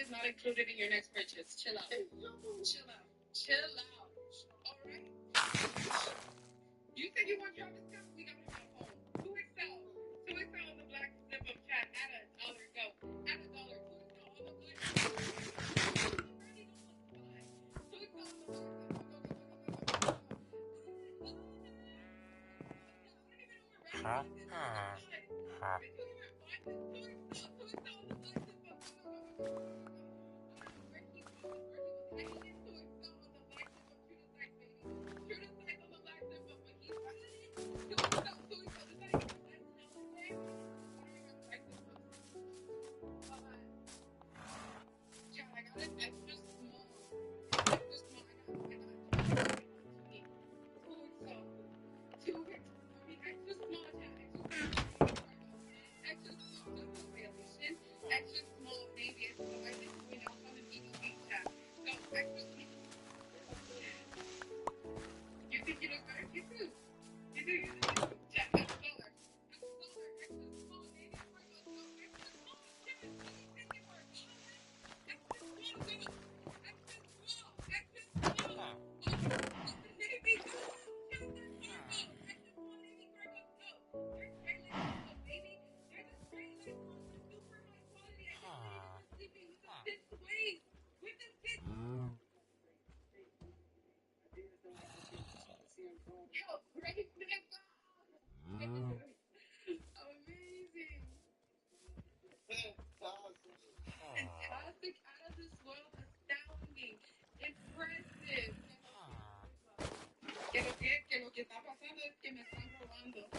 is not included in your next purchase. Chill out. Chill out. Chill out. All right. You said you want Travis Scott? We got him at home. 2XL. 2XL on the black zip up chat. Add $1. Go. Add $1. 2XL on the black. Ready to multiply. 2XL on the black zip up. Go, go, go, go, go, go, go. Extra small, maybe. So I think we know how to eat chat. So extra small. You think you look better? You do. You do. Chat, $1. $1. Extra small, maybe. Extra small, chat. Thank you for it. Extra small, go. Extra small. Extra small. Maybe go. Extra small, maybe Virgo, go. There's great lights on, baby. There's a great light on for super high quality. I can see sleeping with the 6 waves. With the 6. Yo, great lights on. Amazing. Fantastic, out of this world, astounding, impressive. Que lo que está pasando es que me están robando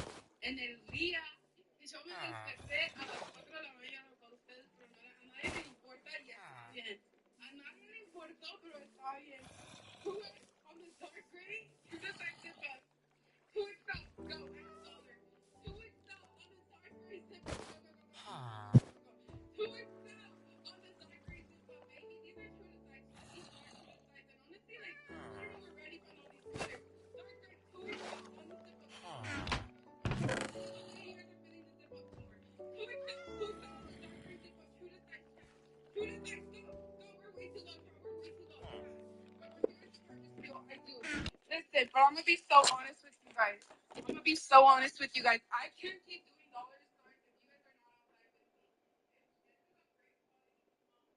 energía. Y yo me desperté a las 4 de la mañana para ustedes, pero a nadie le importa y está bien. A nadie le importó, pero está bien. Who is on the dark gray? You're the type zip up. 2XL, go, $1. 2XL on the dark gray zip up. Go, go, go, go, go. 2XL on the dark gray zip up, baby. These are true to size. These are true to size. And honestly, like, I don't know we're ready for all these colors. Dark gray, 2XL on the zip up. You guys are feeling the zip up more. 2XL, 2XL on the dark gray zip up. True to size, chat. True to size, go. Go, we're way too low, chat. We're way too low, chat. But we're here to purchase still. I do. Listen, but I'm gonna be so honest with you guys. I can't keep doing dollar stores if you guys are not on live with me. This is a great quality small brand.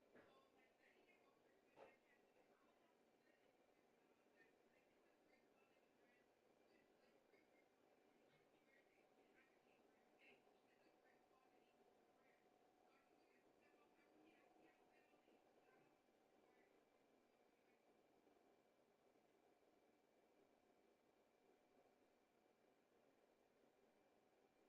So like letting it go for good, I can't do it. I'm gonna have to set it for $2. Like this is a great quality brand. This is like great quality. Happy birthday. Happy birthday. This is a great quality brand. So I know you guys step up every year. We have settled in.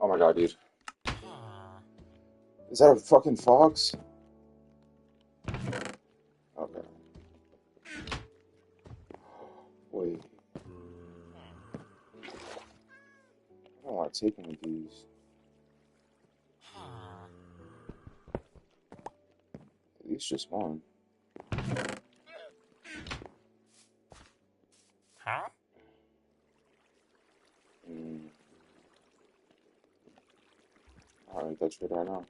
Oh my god, dude. Is that a fucking fox? Okay. Wait. I don't want to take any of these. At least just one. Alright, that's good right now.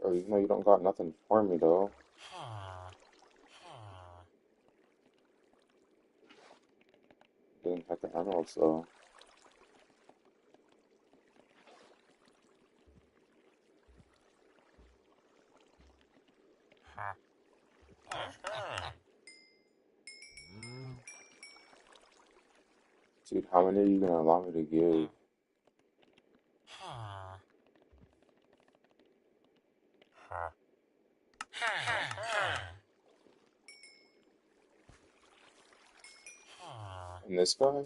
Oh, you know you don't got nothing for me though. Getting heck of emeralds though. Dude, how many are you gonna allow me to give? And this guy?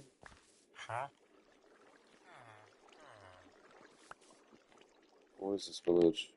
Where is this village?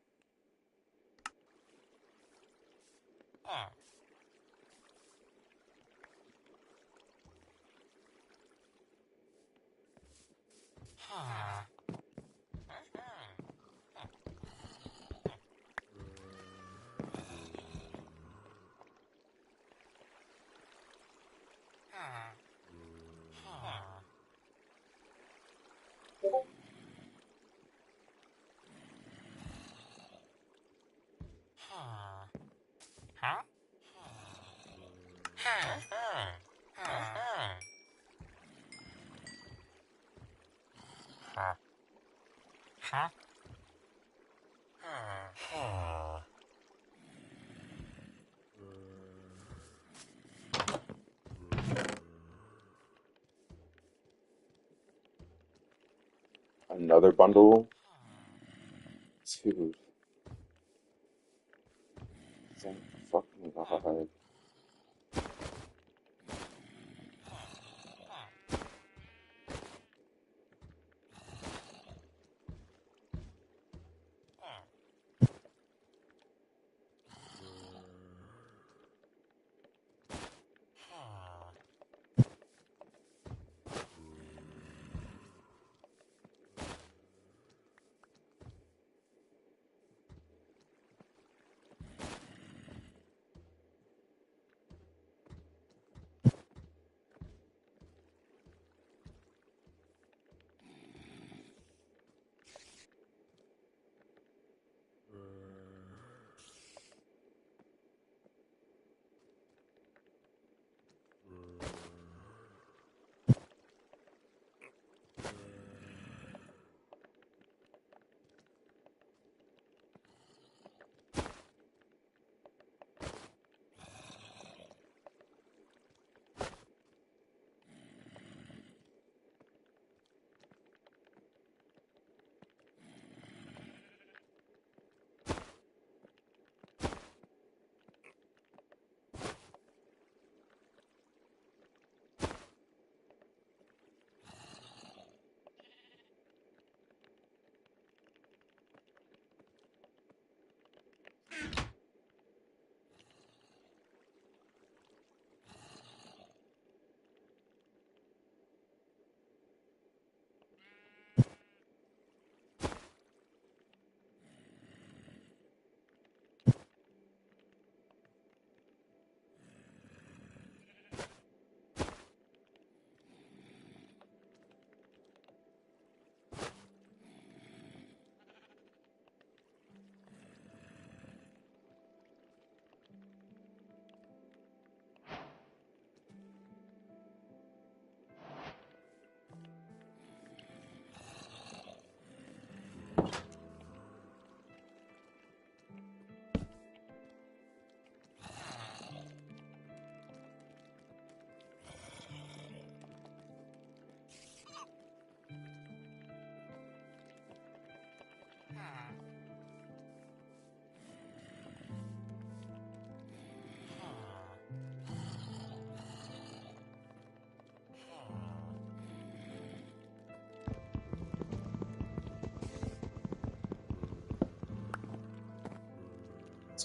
Another bundle? Dude. Thank fucking God.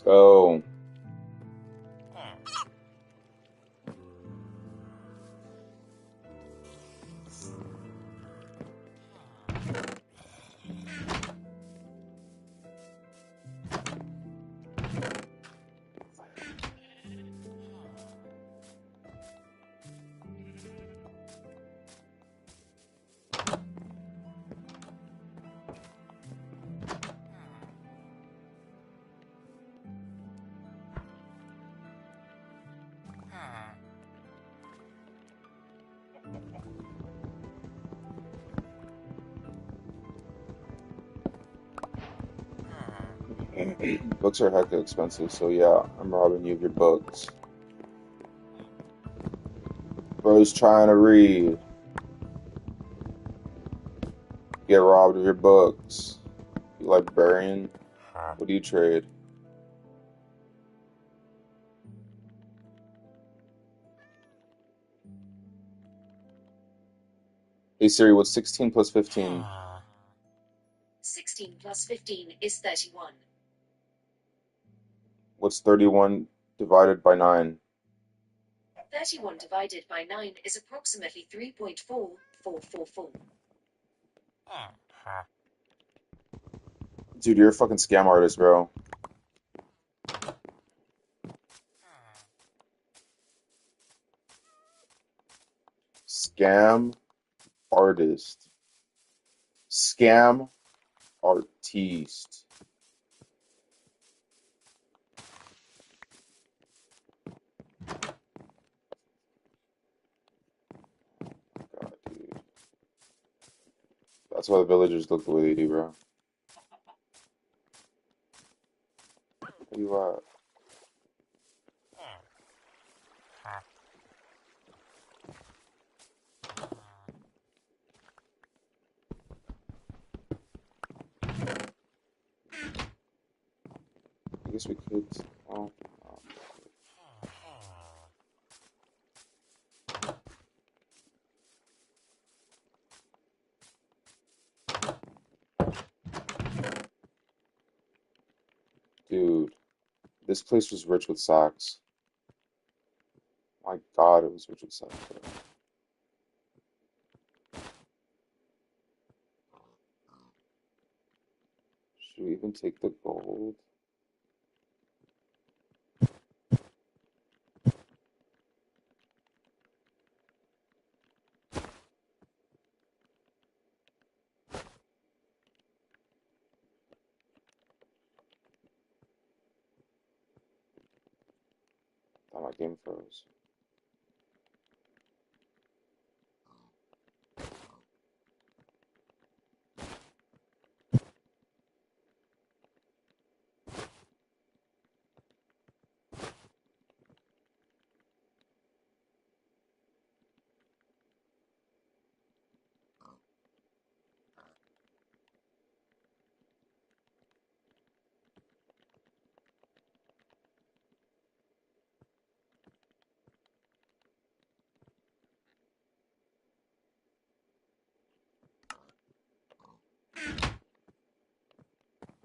Let's go. Books are hecka expensive, so yeah, I'm robbing you of your books. Bro's trying to read. Get robbed of your books. You librarian? What do you trade? Hey Siri, what's 16 plus 15? 16 plus 15 is 31. What's 31 divided by 9? 31 divided by 9 is approximately 3.4444. Dude, you're a fucking scam artist, bro. Scam artist. Scam artiste. God, dude. That's why the villagers look the way they do, bro. Where you at? I guess we could. Oh, dude, this place was rich with socks. My God, it was rich with socks, bro. Should we even take the gold? Thought my game froze.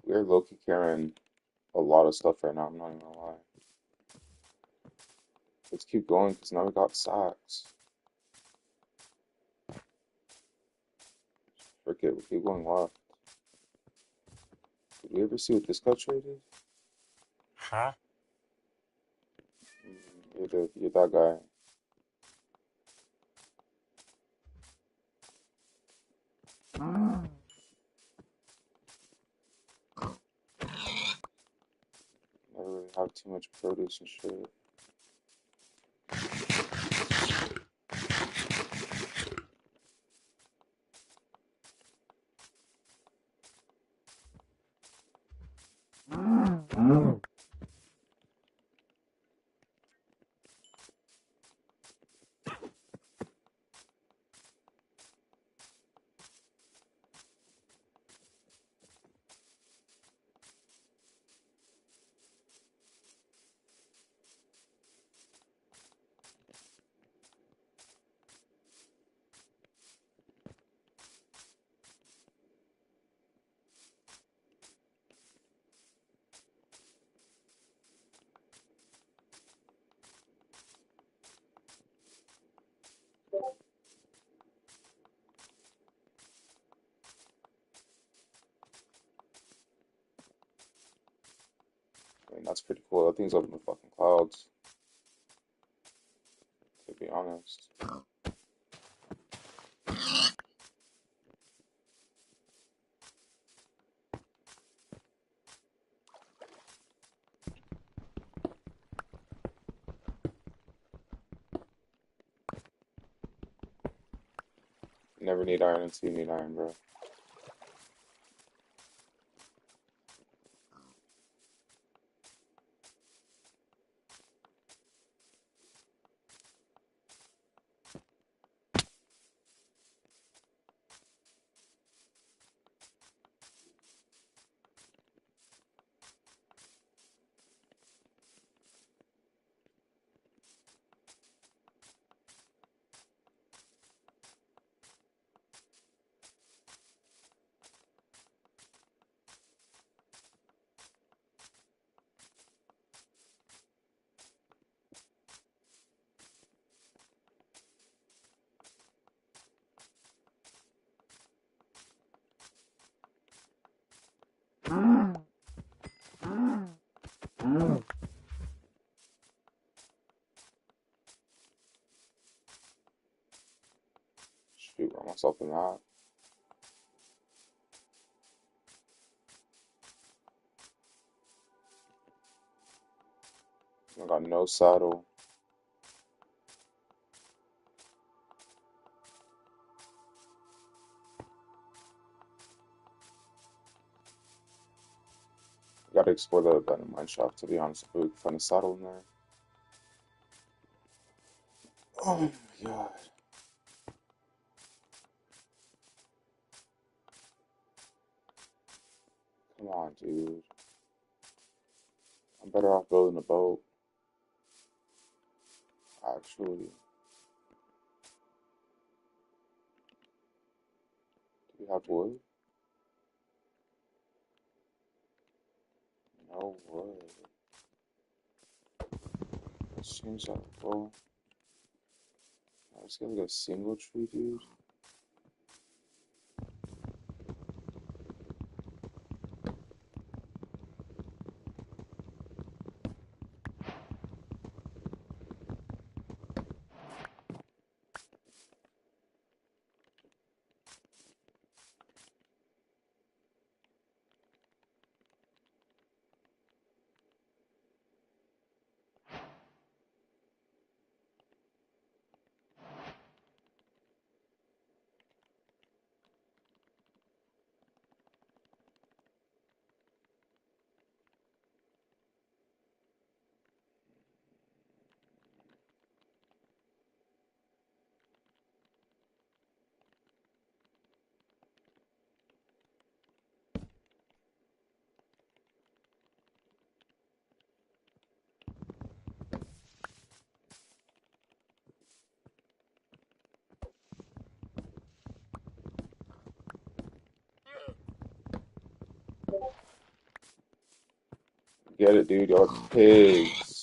We're low-key carrying a lot of stuff right now, I'm not even gonna lie. Let's keep going, because now we got socks. Frick it, we keep going left. Did we ever see what this guy traded? You're that guy. Never really have too much produce and shit. That's pretty cool. That thing's up in the fucking clouds, to be honest. You never need iron until you need iron, bro. Shoot, I myself in that. I got no saddle. Gotta explore the abandoned mine shaft, to be honest. If we can find a saddle in there. Oh my god. Come on, dude. I'm better off building a boat. Actually. Do we have wood? No wood. It seems like, well, let's get like a single tree, dude. Get it, dude. Y'all are pigs.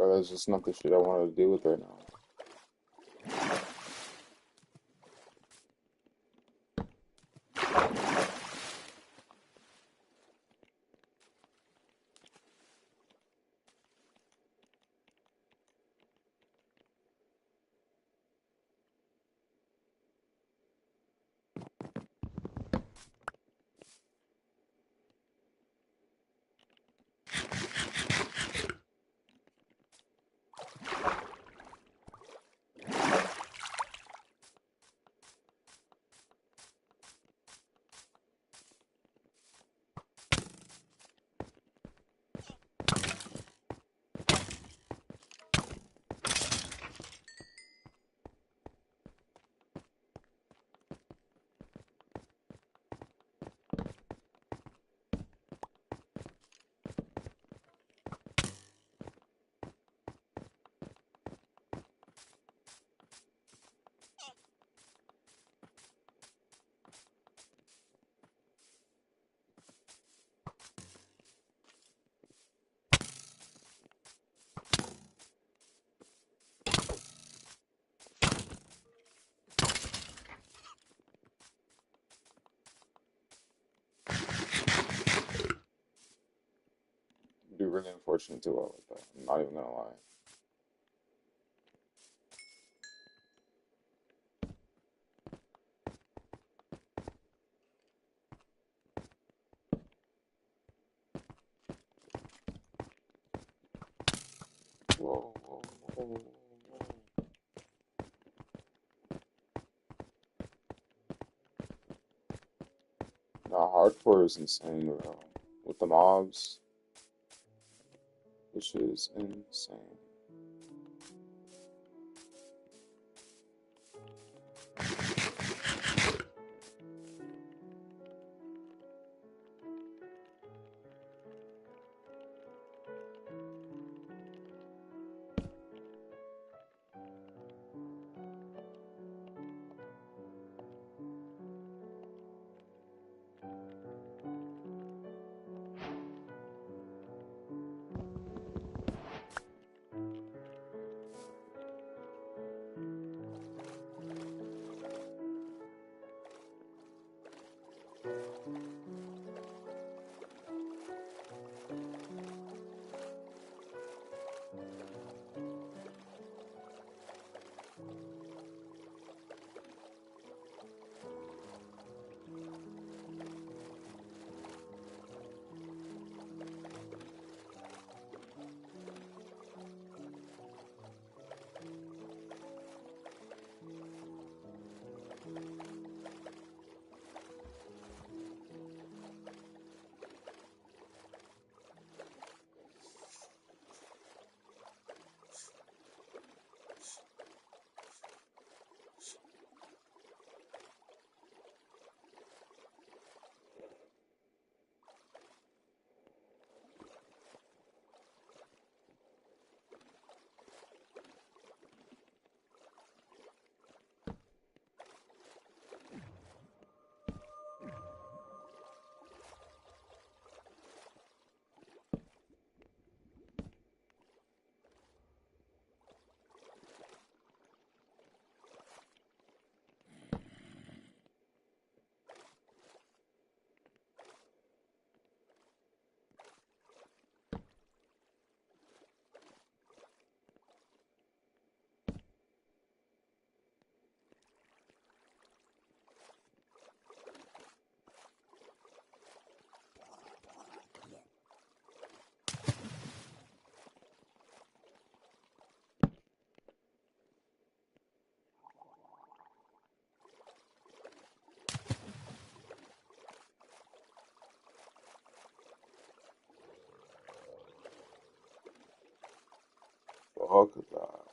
Bro, that's just not the shit I wanted to deal with right now. It'd be really unfortunate to like that. I'm not even gonna lie. Whoa, whoa, whoa, whoa. Nah, hardcore is insane, bro. With the mobs, this shit is insane. Fuck that.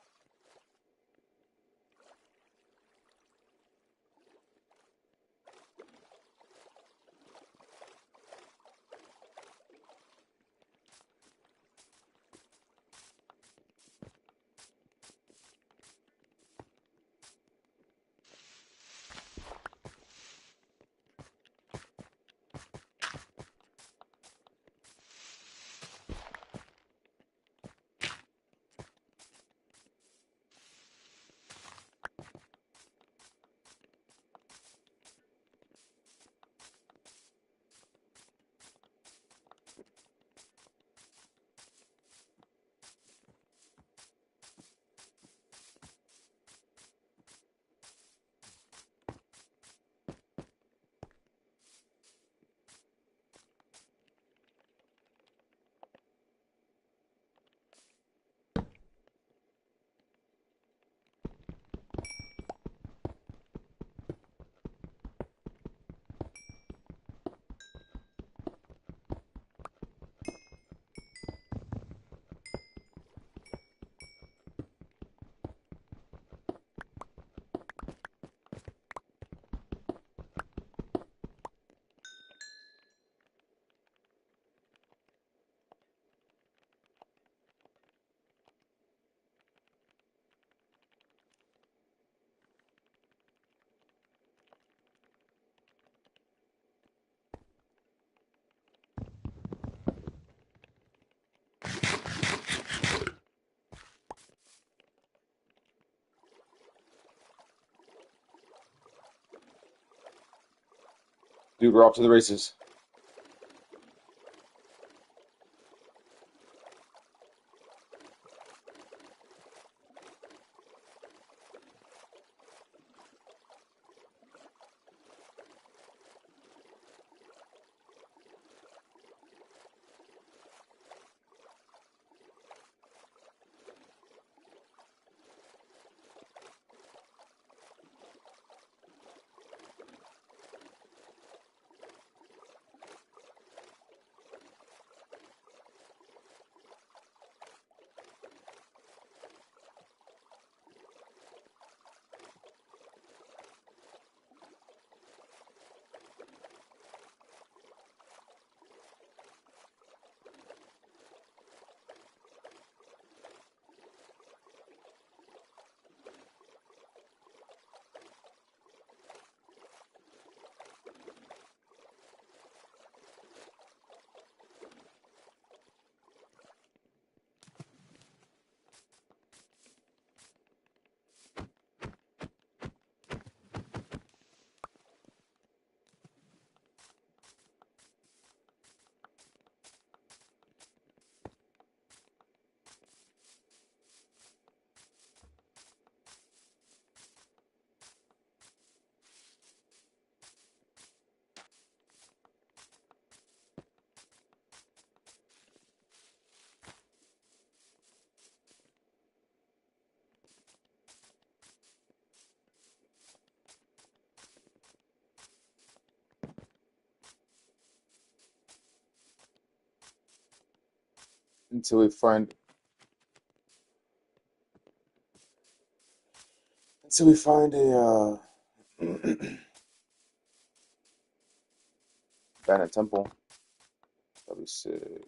Dude, we're off to the races. Until we find a abandoned temple. That'd be sick.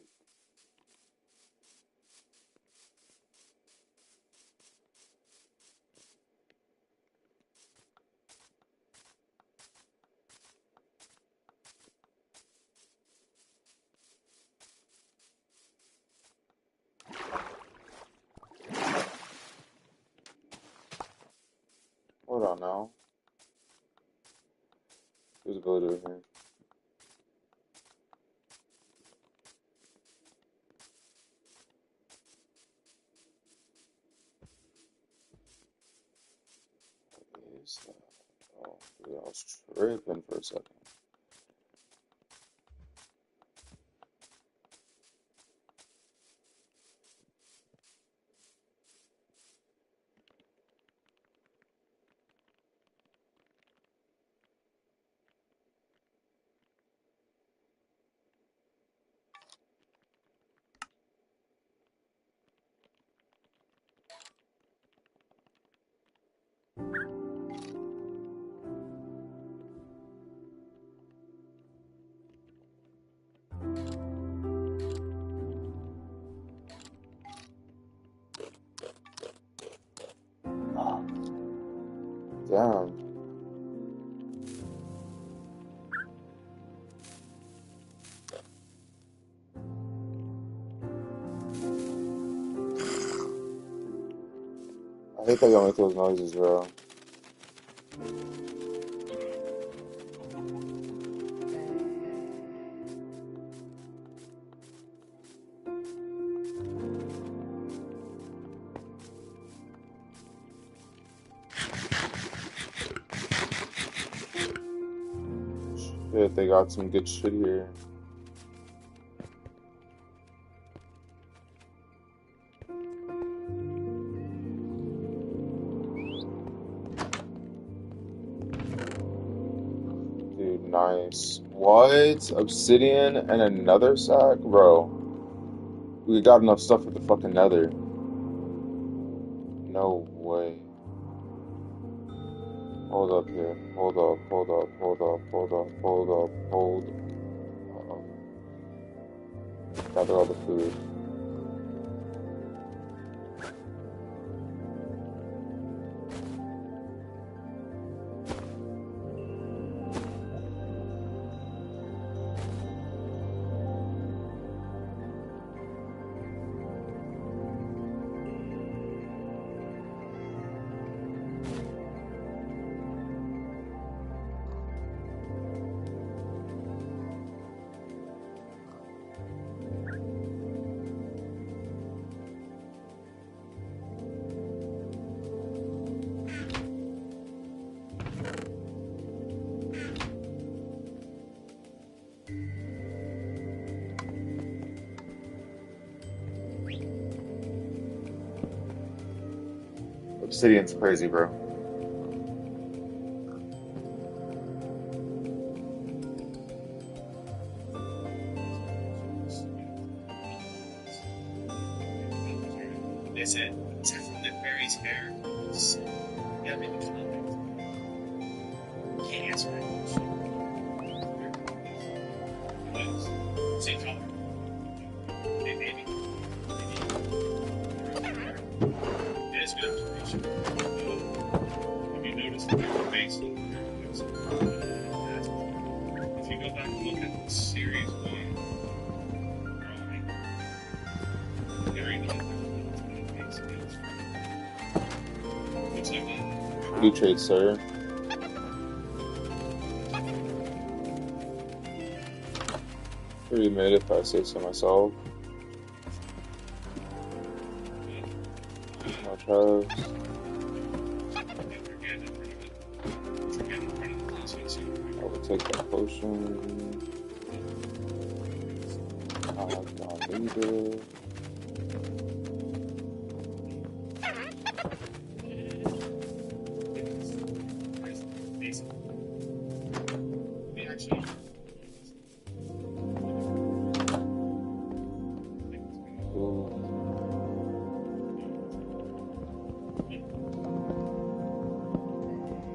Hold on now. There's a villager here. What is that? Oh, dude, I was tripping for a second. Damn. I hate that you don't make those noises, bro. Shit, they got some good shit here. Dude, nice. What? Obsidian and another sack? Bro, we got enough stuff for the fucking nether. No way. Hold up here. Hold up, hold up, hold up, hold up, hold up, hold up. Gather all the food. Obsidian's crazy, bro. Is it? Is that from the fairy's hair? Yeah, maybe comment. Can't answer that question. Same color. Maybe. It is good observation. Have you noticed the face of the if you go back and look at series 1 drawing, very nice. Looks like that. Blue trade, sir. Pretty mid if I say so myself. No Travis. I will take that potion. I need it.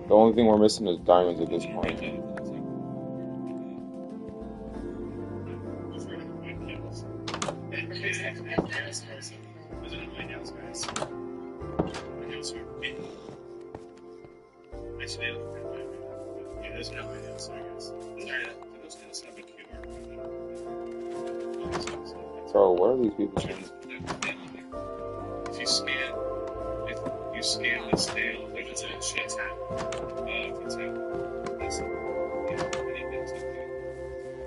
The only thing we're missing is diamonds at this point. Bro, what are these people saying? If you scan this nail, there's a shit tap. I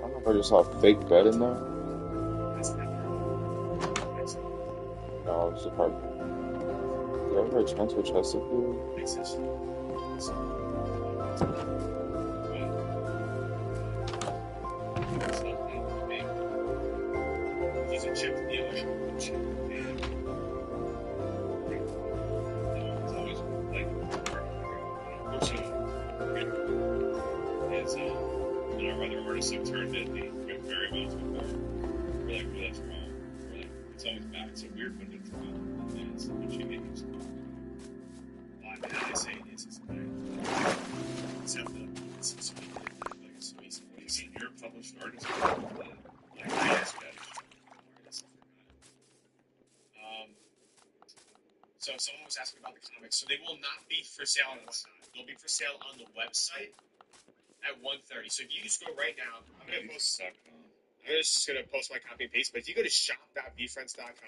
don't know if I just saw a fake bed in there. No, it was a part. Did I ever transfer chest up here? He's a chip dealer. It's always like and our other artists have turned it very well before. We're like, well, that's wrong. We're like, it's always bad. It's so weird when it's wrong. And it's what she makes. I say it's bad. Except that it's like it's basically senior published artist. Like, I asked that. So someone was asking about the comics. So they will not be for sale on whatnot. They'll be for sale on the website at 1:30. So if you just go right now, I'm just gonna post my copy and paste. But if you go to shop.vfriends.com, I'm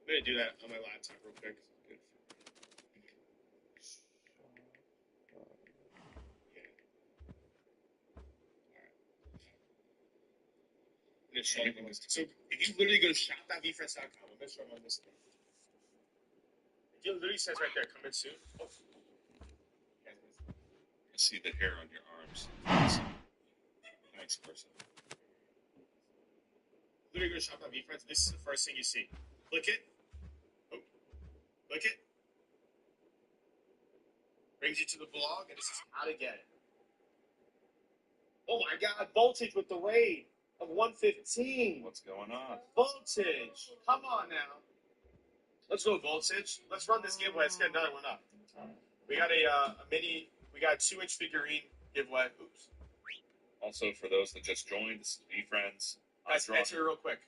gonna do that on my laptop real quick. So if you literally go to shop.vfriends.com, I'm gonna show them on this thing. It literally says right there, coming soon. Oh. I see the hair on your arms. Nice person. Literally go to shop.vfriends. This is the first thing you see. Click it. Oh. Click it. Brings you to the blog, and this is how to get it. Oh my God! Voltage with the raid of 115. What's going on? Voltage! Come on now. Let's go, Voltage. Let's run this giveaway. Let's get another one up. We got a mini. We got a 2-inch figurine giveaway. Oops. Also, for those that just joined, this is VFriends. Guys, answer real quick.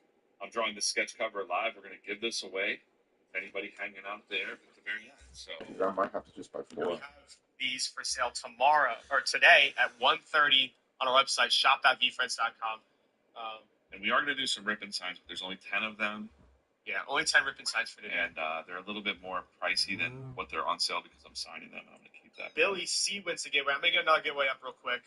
I'm drawing the sketch cover live. We're going to give this away. Anybody hanging out there at the very end. So I might have to just buy 4. We have these for sale tomorrow or today at 1:30 on our website, shop.vfriends.com. And we are going to do some ribbon signs, but there's only 10 of them. Yeah, only 10 ribbon signs for today. And they're a little bit more pricey than what they're on sale because I'm signing them and I'm going to keep that. Billy C wins the giveaway. I'm going to get another giveaway up real quick.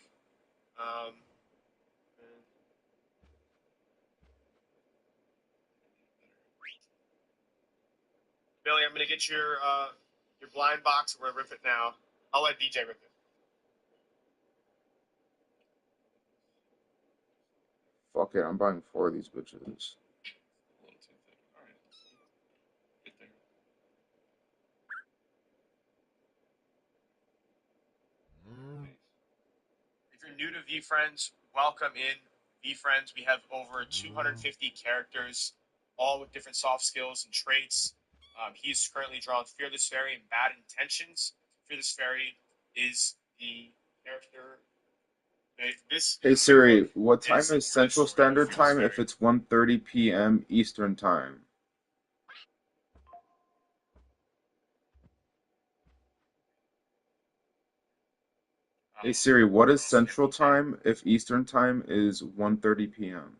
Billy, I'm going to get your blind box. We're going to rip it now. I'll let DJ rip it. Fuck it, I'm buying 4 of these bitches. A little too thick. All right. Get there. you're new to VFriends, welcome in VFriends. We have over 250 characters, all with different soft skills and traits. He's currently drawn Fearless Fairy and Bad Intentions. Fearless Fairy is the character. Hey Siri, what time is Central Standard Time if it's 1:30 p.m. Eastern Time? Hey Siri, what is Central Time if Eastern Time is 1:30 p.m.?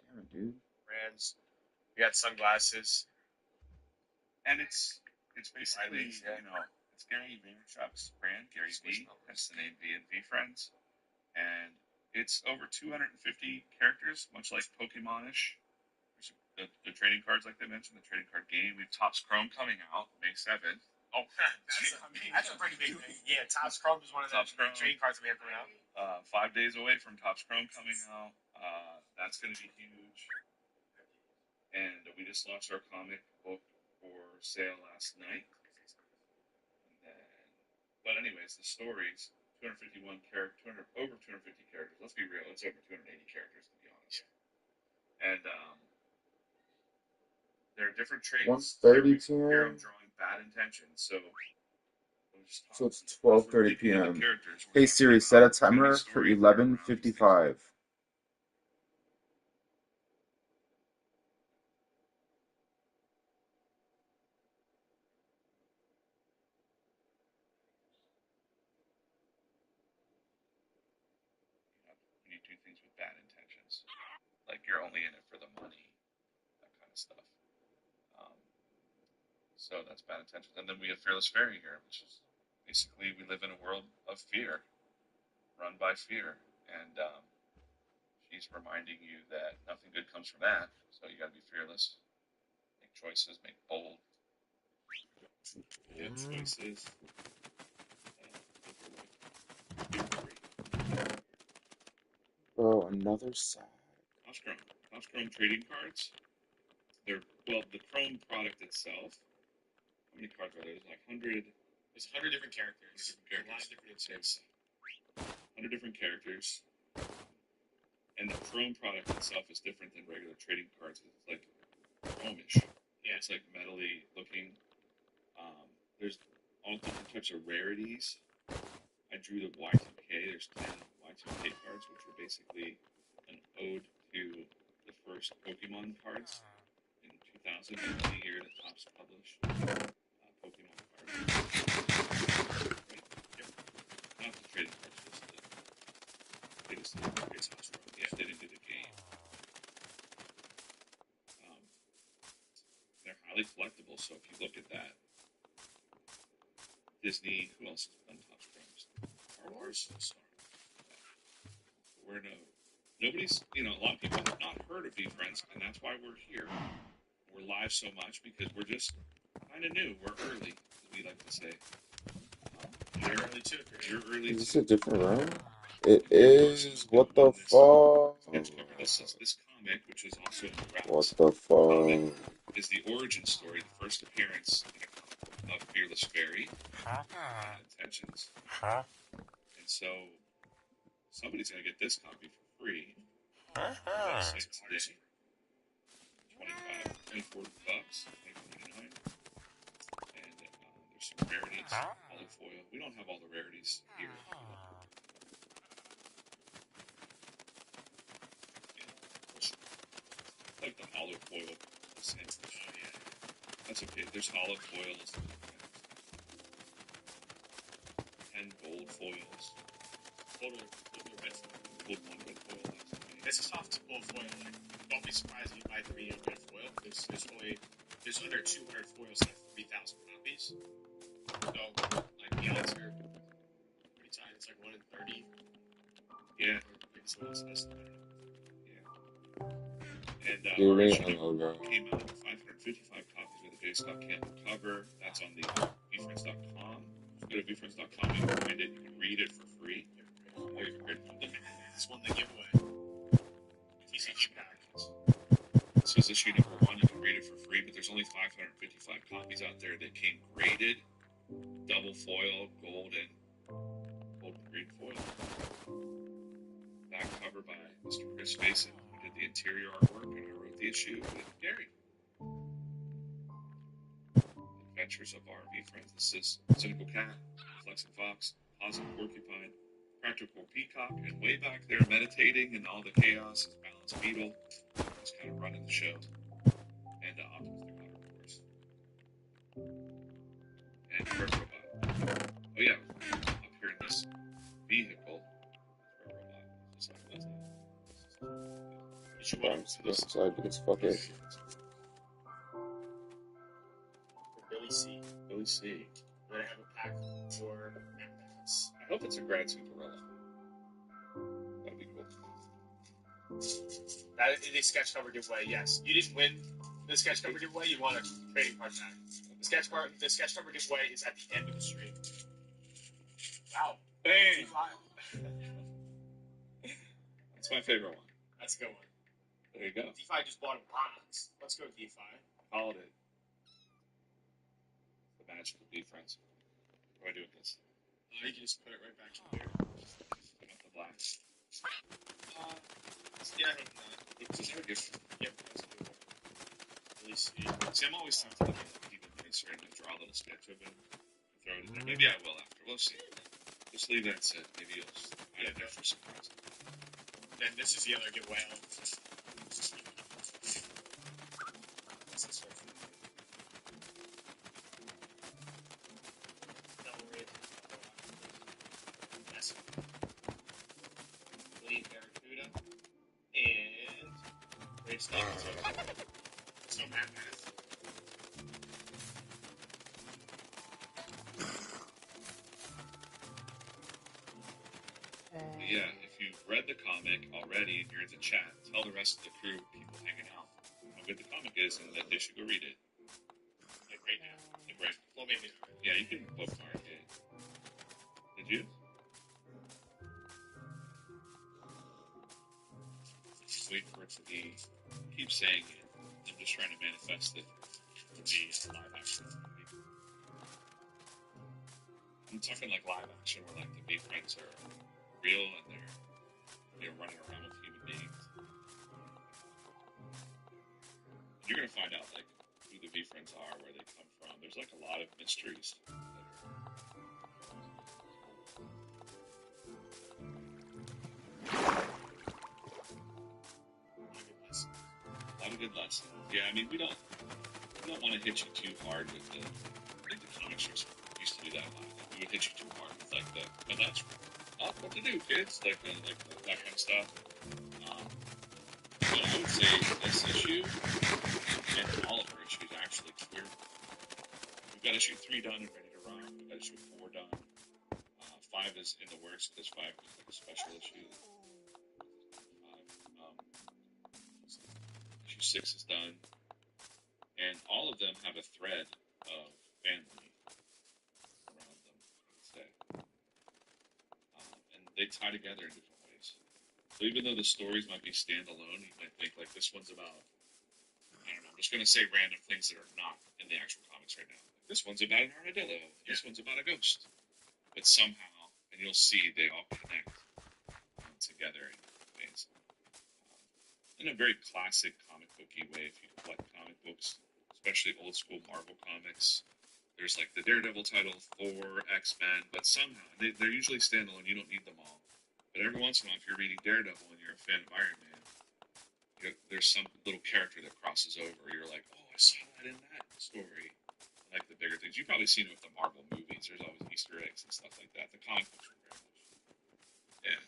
Damn it, dude. Brands. We got sunglasses. And it's basically, it's Gary Vaynerchuk's brand, Gary V. That's the name V and V Friends. And it's over 250 characters, much like Pokemon-ish. The trading cards, like they mentioned, the trading card game. We have Topps Chrome coming out May 7th. Oh, that's a pretty big thing. Yeah, Topps Chrome is one of the trading cards that we have coming out. 5 days away from Topps Chrome coming out. That's going to be huge. And we just launched our comic book for sale last night. But anyways, the stories, 251 characters, over 250 characters. Let's be real, it's over 280 characters to be honest. And there are different traits. 1:30 Here I'm p.m. drawing Bad Intentions, so it's 12:30 p.m. Hey Siri, set a timer for 11:55. When you do things with bad intentions, like you're only in it for the money, that kind of stuff. So that's Bad Intentions. And then we have Fearless Fairy here, which is basically we live in a world of fear, run by fear. And she's reminding you that nothing good comes from that. So you got to be fearless, make choices, make bold choices. Bro, another sack. Topps Chrome trading cards. The Chrome product itself. How many cards are there? There's like 100. There's 100 different characters. A lot of different instances. 100 different characters. And the Chrome product itself is different than regular trading cards. It's like Chrome-ish. Yeah. It's like metally looking. There's all different types of rarities. I drew the Y2K. There's 10 Y2K cards, which are basically an ode to the first Pokemon cards in 2000, the year that Topps published Pokemon cards. Right? Yep. Not the trading cards, just they just did the Topps. Yeah, they didn't do the game. They're highly collectible, so if you look at that, Disney, who else has done Topps Chromes? Star Wars. Nobody's, a lot of people have not heard of VFriends, and that's why we're here. We're live so much because we're just kind of new. We're early, as we like to say. You're early too. You're early too. Is this a different room? It is. What the fuck? This comic, which is also in the wraps. What the fuck? Comic, is the origin story, the first appearance in a comic of Fearless Fairy and Intentions. And so somebody's gonna get this copy for free. Today. 24 bucks, $24.99. And there's some rarities, olive foil. We don't have all the rarities here. Like the olive foil sandwich. Oh yeah. That's okay. There's olive foils. 10 gold foils. Total red foil. It's a soft gold foil. Like, don't be surprised if you buy 3 red foil. There's under 200 foils that have 3,000 copies. So, like, the odds are pretty tight. It's like 1 in 30. Yeah. Maybe someone else estimated. Yeah. And came out with 555 copies with a base stock candle cover. That's on the VFriends.com. Go to VFriends.com, you can find it, you can read it for free. Or you can read this one the giveaway. TCG pack. This is issue number 1, you can read it for free, but there's only 555 copies out there that came graded double foil, gold and green foil. Back cover by Mr. Chris Mason, who did the interior artwork, and I wrote the issue with Gary. Adventures of our V friends. This is Cynical Cat, Flexing Fox, Positive Porcupine, Practical Peacock, and way back there meditating and all the chaos is Balanced Beetle, who's kind of running the show. And Optimistic Otter, of course. And Red Robot. Oh yeah, up here in this vehicle is Red Robot. Just like that's issue one. Outside because fuck it. Billy C. Billy C. We're gonna have a pack for Max. I hope it's a Gratitude Gorilla. That'd be cool. That is a sketch cover giveaway, yes. You didn't win the sketch cover giveaway, you won a trading card pack. The sketch cover giveaway is at the end of the stream. Wow. Bang! That's my favorite one. That's a good one. There you go. DeFi just bought a box. Let's go, DeFi. Called it. The magic of B friends. What do I do with this? You can just put it right back in here. Pick up the black. Yeah, I think not. Is that a gift? Yep, that's a good one. Really see. See, I'm always tempted to keep it nicer and draw a little sketch of it and throw it in there. Maybe I will after. We'll see. Just leave that set. Maybe you'll find an extra surprise. Then this is the other giveaway. What's this one? Double red. Yes. Bleed Barracuda. And Red Snake. So Mad Math. Yeah, if you've read the comic already and you're in the chat, tell the rest of the crew, people hanging out, how good the comic is and that they should go read it. Like right now. Like right. Well, maybe not. Yeah, you can bookmark it. Did you? Just wait for it to be. Keep saying it. I'm just trying to manifest it to be a live action movie. I'm talking like live action where like the big friends are real and they're running around with human beings. You're gonna find out like who the V friends are, where they come from. There's like a lot of mysteries. A lot of good lessons. Yeah, I mean we don't want to hit you too hard with the. I think the comic strips used to do that a lot. Like, we would hit you too hard with like the. But that's what to do, kids. Like that kind of stuff. But I would say this issue and all of our issues actually we've got issue 3 done and ready to run. We've got issue 4 done. 5 is in the works because 5 is like a special issue. 5. Issue 6 is done. And all of them have a thread of family around them, I would say. And they tie together in different ways. So even though the stories might be standalone, you might think like this one's about, I don't know, I'm just going to say random things that are not in the actual comics right now. This one's about an armadillo. This one's about a ghost. But somehow, and you'll see, they all connect together in ways. In a very classic comic booky way, if you collect comic books, especially old school Marvel comics, there's like the Daredevil title, Thor, X-Men, but somehow, they're usually standalone, you don't need them all. But every once in a while, if you're reading Daredevil and you're a fan of Iron Man, there's some little character that crosses over. You're like, oh, I saw that in that story. I like the bigger things. You've probably seen it with the Marvel movies. There's always Easter eggs and stuff like that. The comic books are very much. Yeah.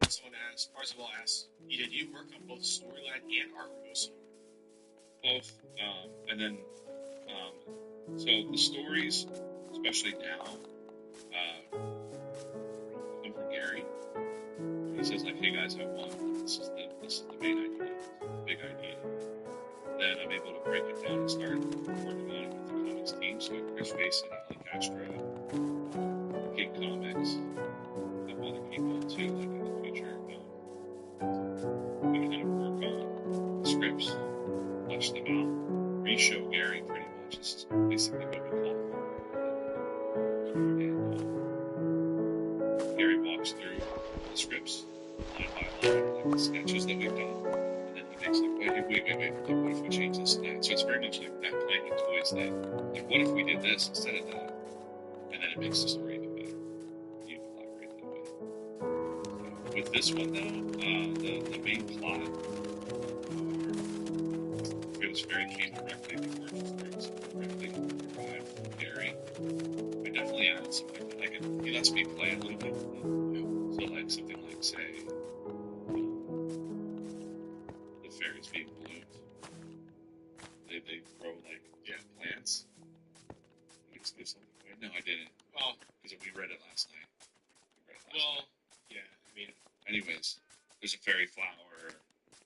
Someone asked, Parzival asked, did you work on both storyline and art mostly? Both. And then, so the stories, especially now, come from Gary. He says like, hey guys, I won. This is the main idea. The big idea. Then I'm able to break it down and start working on it with the comics team. So Chris Mason, Ali Castro, King Comics, a couple other people too, like in the future. We kind of work on the scripts, flesh them out, re-show Gary pretty much. This is basically what we call the scripts line by line, or like the sketches that we've done, and then he makes like, wait, like, what if we change this and that? So it's very much like that playing with toys that, like, what if we did this instead of that? And then it makes the story even better. You collaborate that way. So with this one though, the main plot, Fearless Fairy came directly, the origin stories directly derived from Gary. I definitely added some like he lets me play a little bit with it. So like something like say the fairies being balloons. They grow like plants. You just give something away. No, I didn't. Well, because we read it last night. Yeah. I mean, anyways, there's a fairy flower.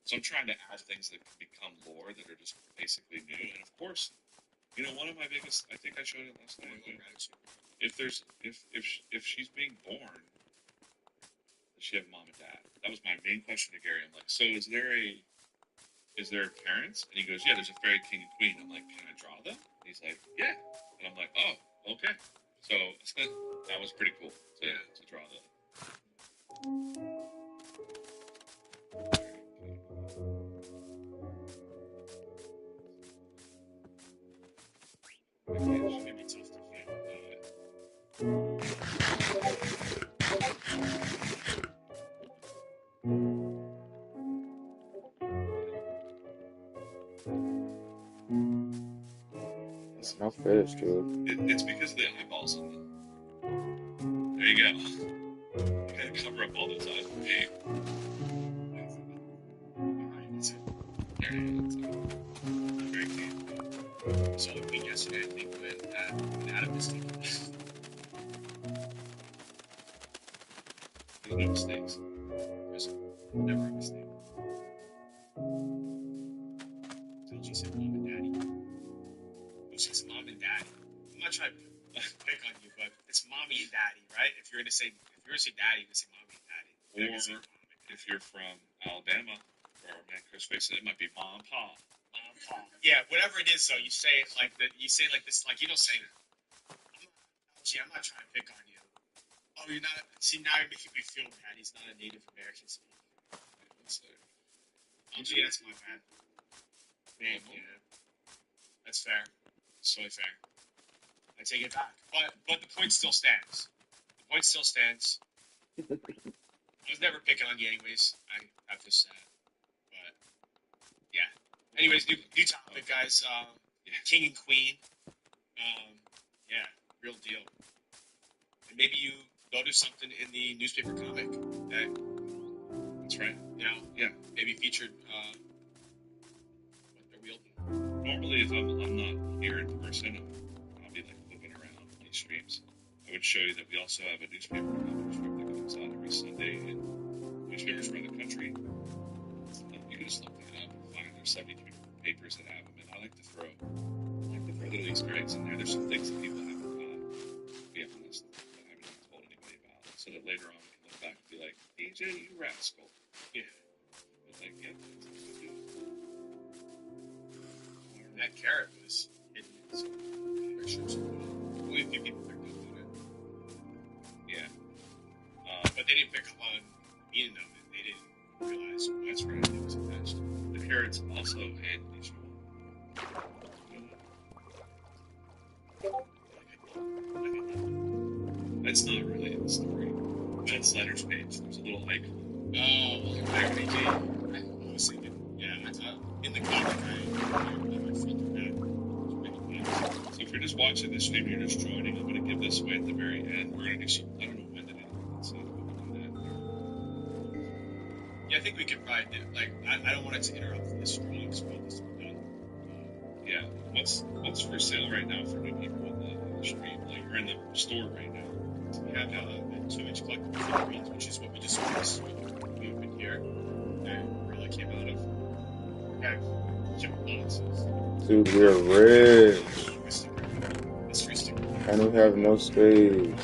So I'm trying to add things that can become lore that are just basically new. And of course, you know, one of my biggest, I think I showed it last night. If she's being born, does she have mom and dad? That was my main question to Gary. I'm like, so is there parents? And he goes, yeah, there's a fairy king and queen. I'm like, can I draw them? And he's like, yeah. And I'm like, oh, okay. So that was pretty cool to draw them. It's gonna be tough to find. It's no fish, dude. It's because of the eyeballs in them. There you go. You gotta cover up all those eyes with tape. There you go. Very cute. So the queen yesterday, I think, when Adam was taking this. There's no mistakes. There's never a mistake. Until she said mom and daddy. Who says mom and daddy? I'm not trying to pick on you, but it's mommy and daddy, right? If you're gonna say daddy, you're gonna say mommy and daddy. Or if you're from Alabama, or our man Chris Faison, it might be mom and pa. Mom and pa. Yeah, whatever it is though, you say it like that. You say it like this, like you don't say it. I'm not trying to pick on you. Oh, you're not. See, now you're making me feel bad. He's not a Native American speaker. Gee, that's my bad. Thank you. That's fair. It's totally fair. I take it back. But the point still stands. The point still stands. I was never picking on you anyways. I have to say. But, yeah. Anyways, new topic, guys. King and Queen. Yeah, real deal. And maybe you noticed something in the newspaper comic that... That's right. You know, maybe featured what they're wielding. Normally, if I'm not here in person, I'll be like moving around these streams. I would show you that we also have a newspaper comic strip that comes out every Sunday in newspapers around the country. You can just look that up and find there's 72 papers that have them, and I like to throw little Easter eggs in there. There's some things that people haven't caught, to be honest, that I haven't even told anybody about, so that later on we can look back and be like, DJ, you rascal. Yeah. But like, yeah, that's what we do. That carrot was hidden in some comic strips. Only a few people picked up on it. Yeah. But they didn't pick up on meaning of it. They didn't realize that's right, it was attached. The carrot's also an issue. That's not really in the story. That's Letter's page. There's a little icon. Oh, RPG. I was thinking, I thought in the comic, so if you're just watching this stream, you're just joining, I'm going to give this away at the very end. We're going to do some, I don't know when to do that. Yeah, I think we could probably do, like, I don't want it to interrupt this drawing because we want this to be done. Yeah, what's for sale right now for new people in the stream? Like, we're in the store right now. We have the 2-inch collectible figurines, which is what we just released. We opened here, and really came out of. Yeah, different boxes. Dude, we're rich. Mystery sticker. And we have no space.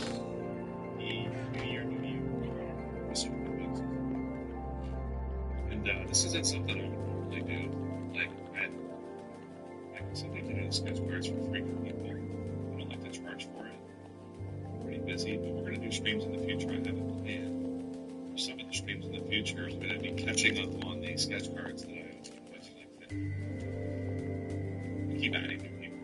And this isn't something I would normally do. Like, something to do sketch cards for free for people. I don't like to charge for it. I'm pretty busy, but we're going to do streams in the future. I have a plan for some of streams in the future, I'm going to be catching up on the sketch cards that I eventually fit. I keep adding new people.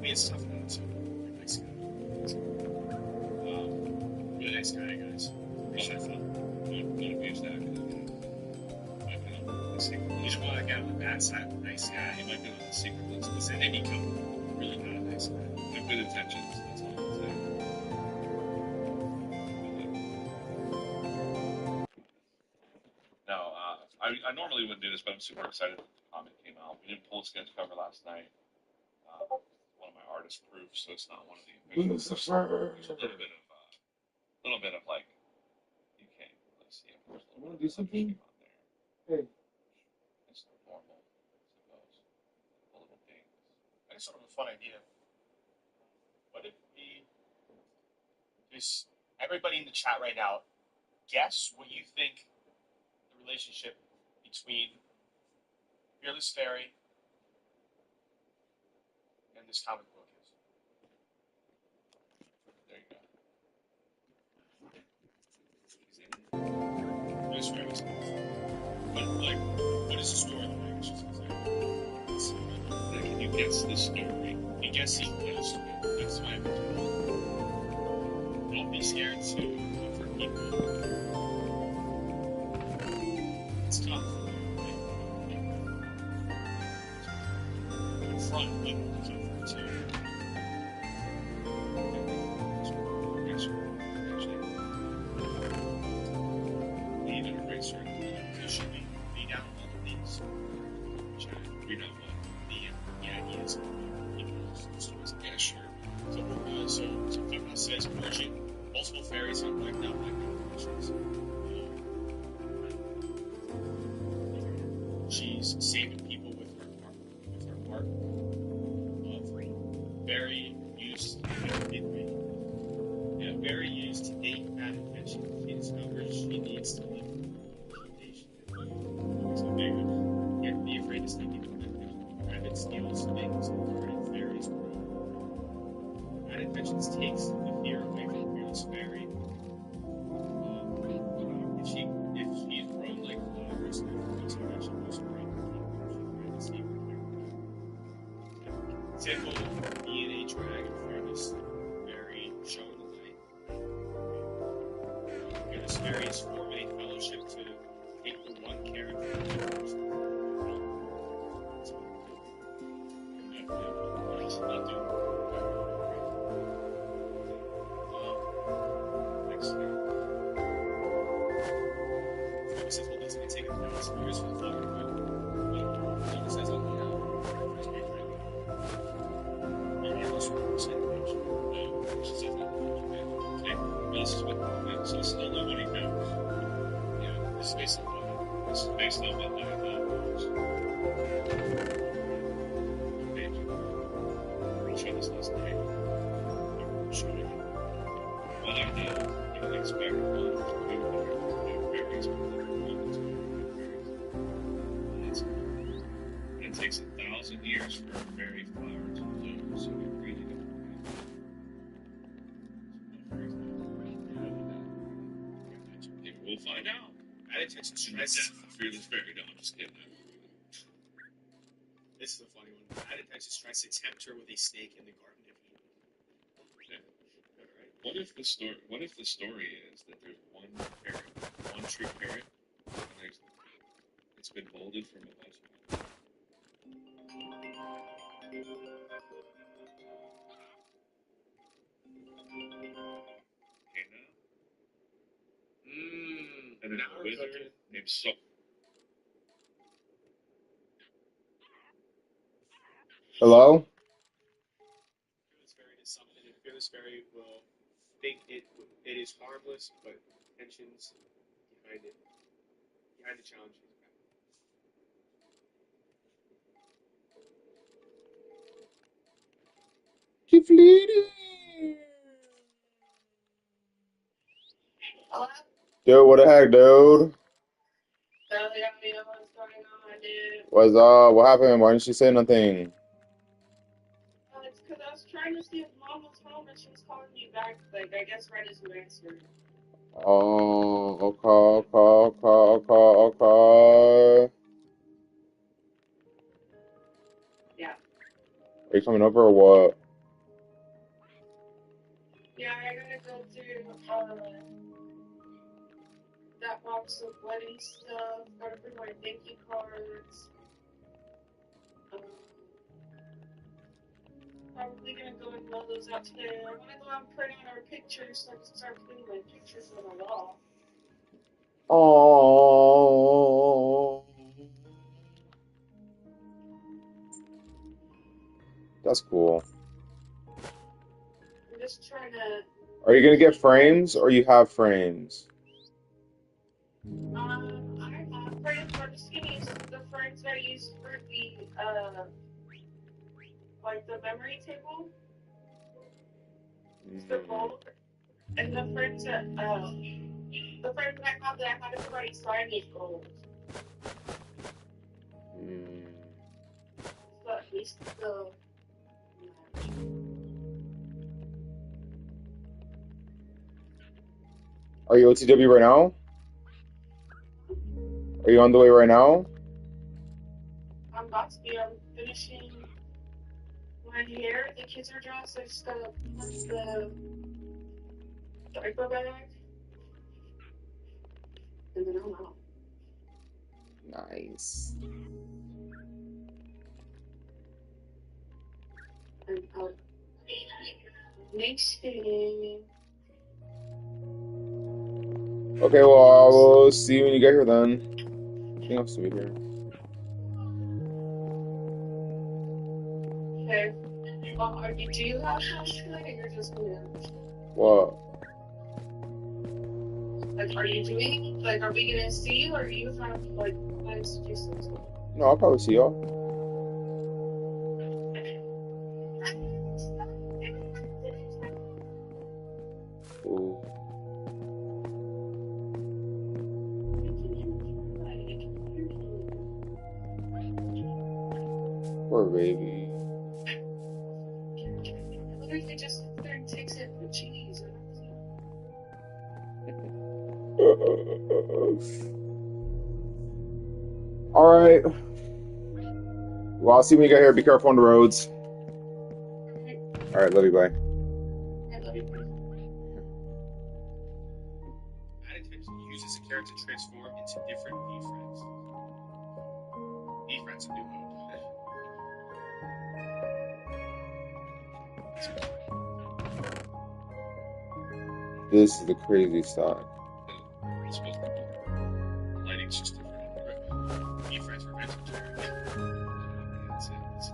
We had stuff in it, so nice guy. Really nice guy, guys. Appreciate that. Don't abuse that. You should want to get on the bad side. Nice guy. He might be on the secret list. Listen, they become really not a nice guy. They have good intentions. That's all I'm saying. No, I normally wouldn't do this, but I'm super excited that the comic came out. We didn't pull a sketch cover last night. One of my artist proofs, so it's not one of the official. There's a little bit of like, you can't really see it. I want to do something on there. Hey, it's normal, I suppose. A little things. I just thought of a fun idea. What if we just everybody in the chat right now, guess what you think the relationship between Fearless Fairy and this comic book is. There you go. Fearless Fairy is what is the story like? Can you guess the story? You guess the story. That's my opinion. Don't be scared to look for people. It's tough. In front, but it's tough too. Need an eraser. So should we read out all of these? Read out what? The ideas of people's stories. Yeah, sure. So Femna says merging multiple fairies and wiped out creatures. She's saving people with her heart. Very used very used to date bad intention. She discovers she needs to live foundation. So can't be afraid to step into that. Rabbit steals things and fairies grow. Bad intentions takes the fear away from Fearless Fairy. If she's grown like flowers, then she vegetables spring. Example, being a dragon, Fearless Fairy showing the light. Fearless Fairies form a fellowship to take the one character. Next year. Fearless says, well, doesn't it take 1,000 years for the flower to grow? Fearless says, oh, yeah. First grade friend. She says that. Okay. This is what so this is only what he knows. Yeah, this is based on what I thought was. I showed this last night. Showing it. What I know, you can expect one fairies and it takes 1,000 years for a fairy flower to bloom, so we really don't know. We'll find out. Bad intentions tries Fearless Fairy. No, I'm just kidding. This is a funny one. Bad intentions tries to tempt her with a snake in the Garden of Eden. Yeah. Right. What if the story is that there's one parrot, one true parrot, and it's been molded from a bunch of them. Okay, now. And there's a wizard named So. Hello? Fearless Fairy does something, and Fearless Fairy will think it is harmless, but intentions behind the challenge is bad. Keep leading. Hello? Dude, what the heck, dude? What's going on, dude? What's what happened? Why didn't she say nothing? It's because I was trying to see if Mom was home and she was calling me back, like, I guess right as you answered. Oh, okay. Yeah. Are you coming over or what? Yeah, I gotta go through that box of wedding stuff. Gotta bring my thank you cards. Probably gonna go and mail those out today. I wanna go and print out our pictures so I can start putting my pictures on the wall. Oh, that's cool. I'm just trying to. Are you gonna get frames or you have frames? I have frames, but I'm just gonna use the frames I used for the like the memory table. The gold and the frames that the frames that I had everybody sign is gold. So at least the Are you OTW right now? Are you on the way right now? I'm about to be. I'm finishing my hair. The kids are dressed. So I just gotta put the diaper bag, and then I'm out. Nice. I'm out. Next day. Okay, well, I will see you when you get here then. I think I'll see you here. Okay. Do you have plans tonight, or you're just gonna? What? Like, are you doing? Like, are we gonna see you, or do you have like plans to do something? No, I'll probably see y'all. Ooh. Poor baby. Literally just sits there and takes it with cheese. All right. Well, I'll see you when you get here. Be careful on the roads. All right, love you. Bye. I love you. Uses a character to transform into different V-Friends. V-Friends a new mode. This is the crazy side. The lighting's just different. V-Friends Revenge of Jared. That's it. This is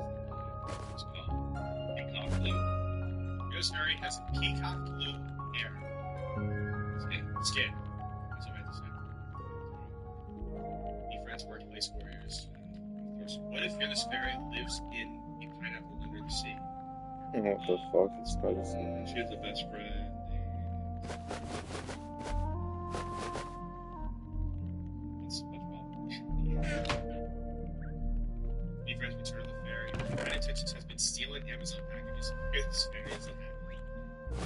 it's called Peacock Blue. Rosemary has a peacock blue hair. Skin. That's what I meant to say. V-Friends Workplace Warriors. What if Fearless Fairy lives in a pineapple under the sea? What the fuck is spicy? She has a best friend. That's SpongeBob. V-Friends Return of the Fairy. United Intentions has been stealing Amazon packages. Fearless Fairy is unhappy.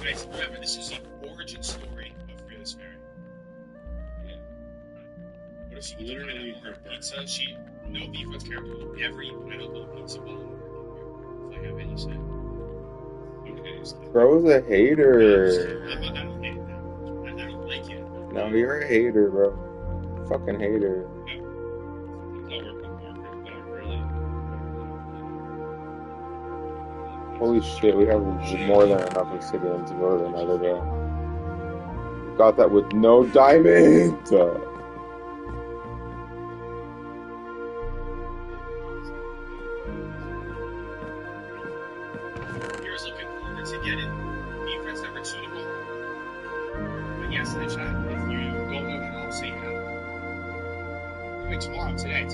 Guys, remember, this is the origin story of Fearless Fairy. Yeah. What if she eats Literally pineapple her on her pizza? No V-Friends character will ever eat pineapple on pizza while I'm working here. If I have any say. Okay, so Bro was a hater. I don't hate it that much. I don't like it. No, you're a hater, bro. Fucking hater. sometimes I work with markers, but I really. Holy shit, we have more than enough obsidian to go to another day. Got that with no diamond! Here's looking forward to getting V-Friends number 2 tomorrow. But yes, in the chat, if you don't know how, say how. Wait, tomorrow, today.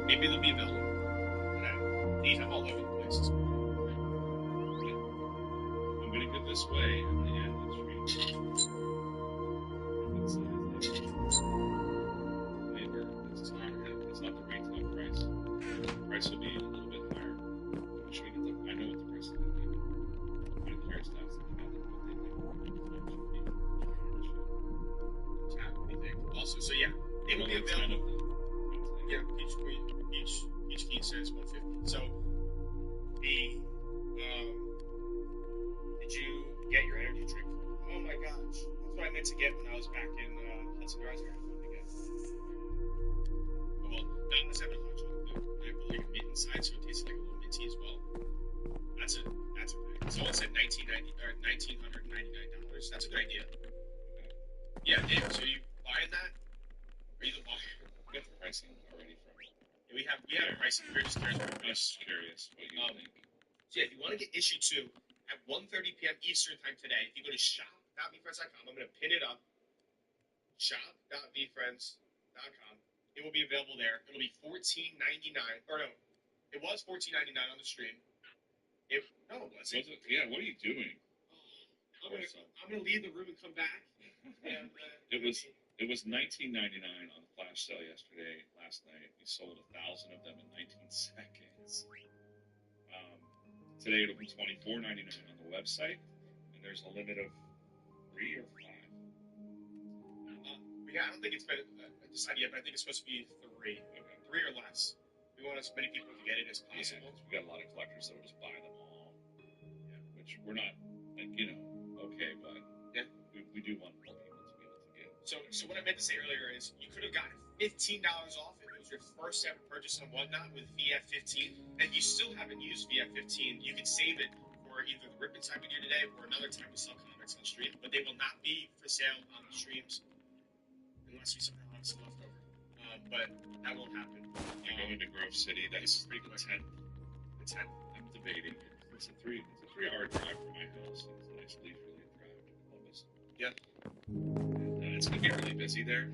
Maybe they'll be available. Today. These I'm all over the place. I'm gonna go this way at the end of the street. It's not the retail price. The price will be a little bit higher. I'm sure we get I know what the price is going to be. I'm curious to ask them what they think. So yeah, it will be available. Yeah, Peach Keen says 150. So the did you get your energy drink? Oh my gosh, that's what I meant to get when I was back in Hudson Yards. Again. Well, now I was having hot chocolate. And I put like a mint inside, so it tastes like a little minty as well. That's a thing. Someone said $1,999. That's a good idea. Yeah, Dave. So you buying that? Are you the buyer? We got the pricing already from it. Yeah, we have pricing. We're just curious. What you think. So yeah, if you want to get issue 2 at 1:30 p.m. Eastern time today, if you go to shop.vfriends.com, I'm going to pin it up. Shop.vfriends.com. It will be available there. It'll be $14.99. Or no, it was $14.99 on the stream. It wasn't. Yeah, what are you doing? I'm gonna leave the room and come back. And, it was $19.99 on the flash sale last night. We sold 1,000 of them in 19 seconds. Today it'll be $24.99 on the website, and there's a limit of 3 or 5. Yeah, I don't think it's been decided yet, but I think it's supposed to be 3. Okay. 3 or less. We want as many people to get it as possible. Yeah, we got a lot of collectors that will just buy them all. Yeah, which we're not, okay, but yeah, we do want more people to be able to get. So what I meant to say earlier is you could have gotten $15 off if it was your first ever purchase on Whatnot with VF15. And if you still haven't used VF15, you can save it for either the ribbon time we do today or another time we sell comics on stream. But they will not be for sale on the streams unless we somehow have some left over. But that won't happen. You're going to Grove City. That's pretty quick. The 10th. I'm debating. It's a 3-hour drive from my house. It's a nice leisurely drive to Columbus. Yeah. And, it's going to be really busy there.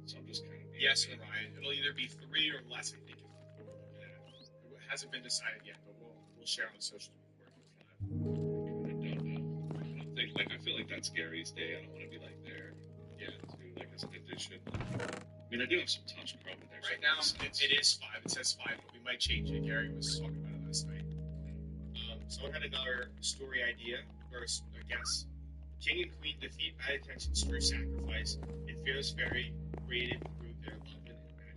So I'm just kind of... Yes, and Ryan. It'll either be 3 or less, I think, if we're looking at it. It hasn't been decided yet, but we'll share on socials before it goes live. I don't know. I feel like that's Gary's day. I don't want to be like there. Yeah, too, as an addition. I mean, I do have some touch chrome in there. Right now, it is 5. It says 5, but we might change it. Gary was talking about it last night. So I got another story idea, or a guess. King and Queen defeat bad intentions through sacrifice, and Fearless Fairy created through their love and magic.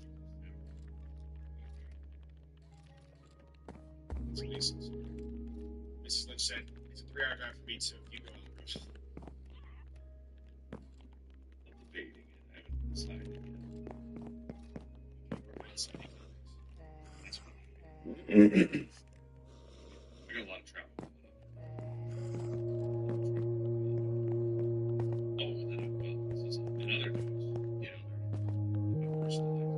That's Lisa's story. Mrs. Lynch said, it's a 3-hour drive for me, so keep going. I'm debating it. I haven't decided yet. I got a lot of travel. Oh, and then this is another news. Personal life.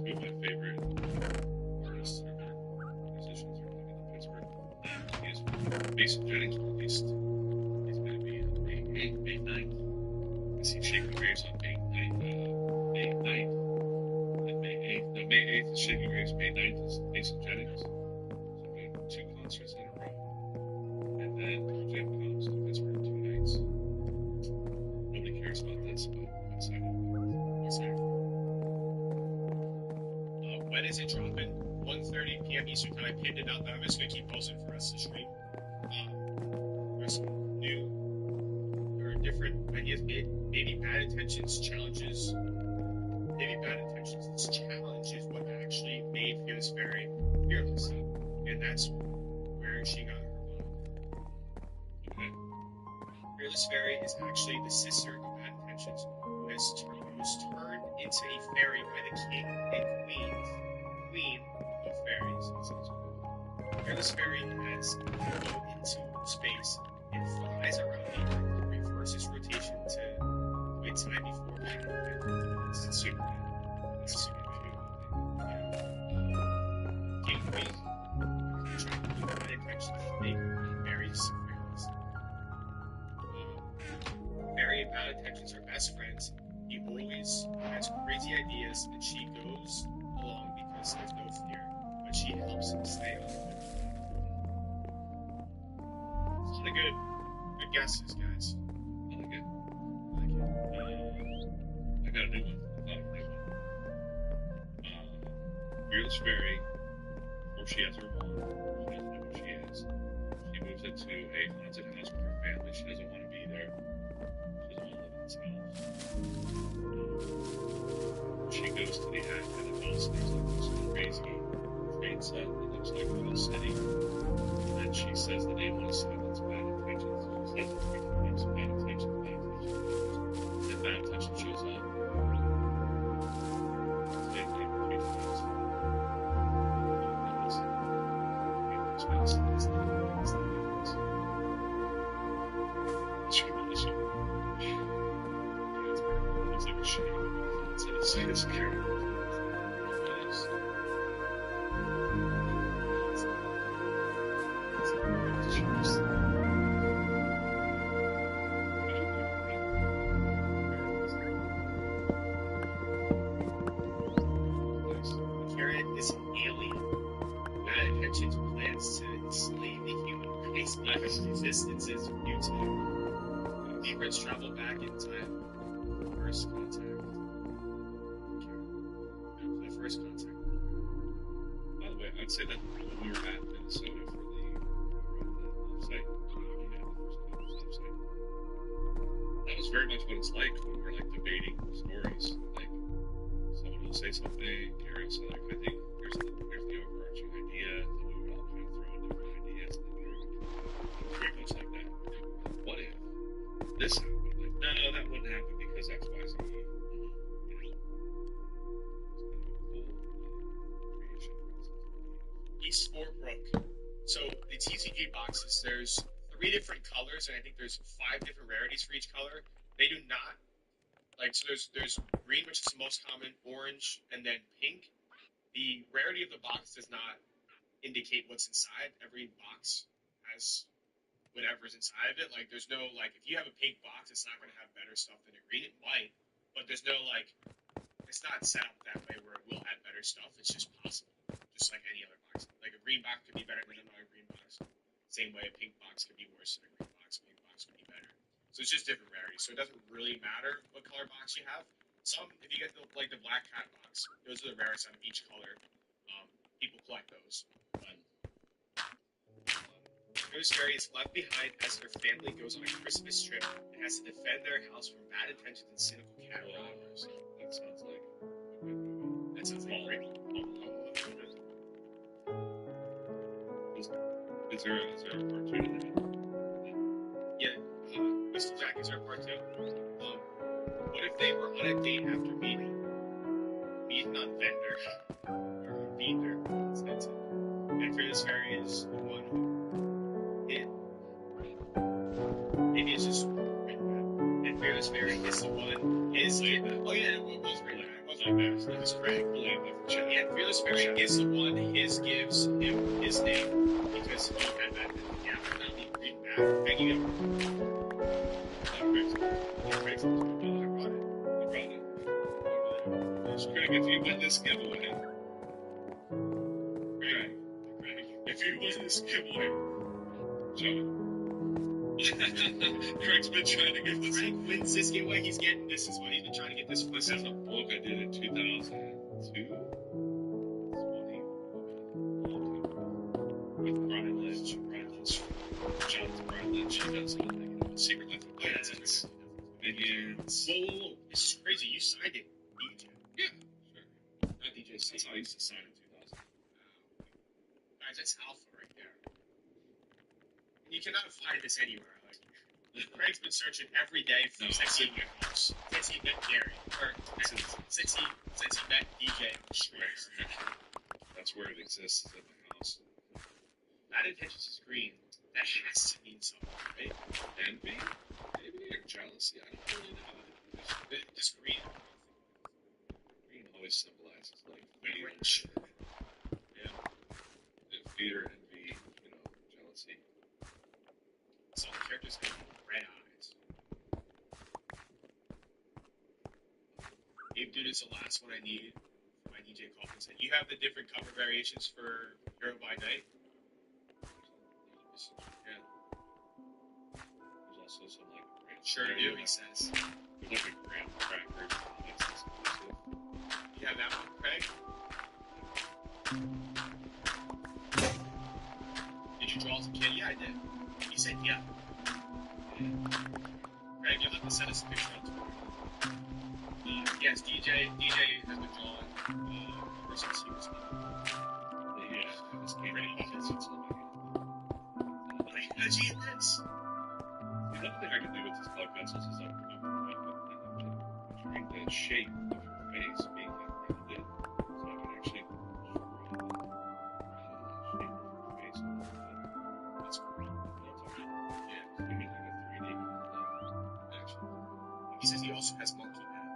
Two of my favorite artists or musicians are living in Pittsburgh. Mason Jennings released. He's going to be on May 9th. I see Shaking Graves on May 9th. May 8th is Shaking Graves, May 9th is Mason Jennings. So we have 2 concerts in a row. And then Jam comes to Pittsburgh 2 nights. Nobody cares about this, but I'm excited. When is it dropping? 1:30 p.m. Eastern time. I pinned it up, but I'm just going to keep posting for us to stream. There's some new or different ideas. Maybe bad intentions, challenges. Maybe bad intentions. This challenge is what actually made Fearless Fairy fearless. And that's where she got her love. Okay. Fearless Fairy is actually the sister of bad intentions who was turned into a fairy by the king and queen of fairies. Fearless Fairy has to go into space and flies around the earth, reverses rotation to wait time before it's super. It's super cute. King and Queen trying to do bad intentions to make fairies fearless. Fairy and bad intentions are best friends. He always has crazy ideas, and she goes along because there's no fear, but she helps him stay on the path. It's a lot of good guesses, guys. I like it. I got a new one. Fearless Fairy, before she has her wand, she doesn't know who she is. She moves into a haunted house with her family. She doesn't want to be there. She doesn't want to live in this house. She goes to the attic of the house, and there's like this crazy train set that looks like a whole city. And she says the name on a sign that's bad intentions. She says it's bad intentions, bad intentions. And bad intentions shows up. Same thing, three times. Looks like a shame. It's scary. Karen is an alien. Bad intentions plans to enslave the human race because existence is futile. Secrets travel back in time. First contact. The first contact. By the way, I'd say that when we were at Minnesota for the site, that was very much what it's like when we're like debating stories. Like someone will say something, Gary will say like, I think here's the overarching idea, and then we would all kind of throw in different ideas, and then very much like that. What if this happened? Like, no, that wouldn't happen because X, Y, Z. You know, it's kind of a cool creation process. East Sporebrook. So the TCG boxes, there's 3 different colors, and I think there's 5 different rarities for each color. They do not so there's green, which is the most common, orange, and then pink. The rarity of the box does not indicate what's inside. Every box has whatever's inside of it. Like there's no if you have a pink box, it's not going to have better stuff than a green. It might, but there's no it's not set up that way where it will have better stuff. It's just possible, just like any other box. Like a green box could be better than another green box. Same way a pink box could be worse than a green box. A pink box could be better. So it's just different rarities. So it doesn't really matter what color box you have. Some, if you get the black cat box, those are the rarest out of each color. People collect those. But Ghost Fairy is left behind as her family goes on a Christmas trip and has to defend their house from bad intentions and cynical cat robbers. That sounds like great. Is there a part 2 to that? Yeah. Mr. Jack, is there a part 2? What if they were on a date after meeting? Meeting on Vendor. Or Beander. That's it. And Fearless Fairy is the one who did. Maybe it's just written bad. And Fearless Fairy is the one. Oh yeah, it was written bad. It was like that. So it's Craig. And Fearless Fairy is the one. His gives him his name because he had that. Yeah, not being written bad. Hanging up. Craig's I brought it. Craig, if you win this giveaway, if you win this giveaway, Joe. Craig's been trying to get this. Craig wins this giveaway, he's getting this as well. He's been trying to get this. This is a book I did in 2002. With Brian Lynch. Jonathan Brian Lynch. He does Secret Life of Plants. Minions. Whoa. This is crazy. You signed it. DJ. Yeah, sure. Not DJ. That's how I used to sign in 2000. Guys, that's alpha right there. And you cannot find this anywhere. Craig's been searching every day since he met Gary. Or since he met DJ. That's where it exists, is in the house. Bad intentions is green. That has to mean something, right? Envy? Maybe, or jealousy. I don't really know. Just green. Green always symbolizes fear. Rich. Yeah. Fear, envy, jealousy. Some characters have red eyes. Ape Dude is the last one I need for my DJ Coffin set. You have the different cover variations for Hero by Night? Yeah. There's also some grand. Sure do, he says. There's a grand cracker that's exclusive. You have that one, Craig? Did you draw as a kid? Yeah, I did. He said yeah. Craig, you'll have to send us a picture on Twitter. Yes, DJ has been drawn ever since he was Yeah, this game pretty is much. like, Gee, this. the other thing I can do with these blood vessels is I'm picturing the shape of your face being like rounded, so I can actually draw the shape of your face. That's cool. Yeah, so you get like a 3D actually. He says he also has Monkey Man.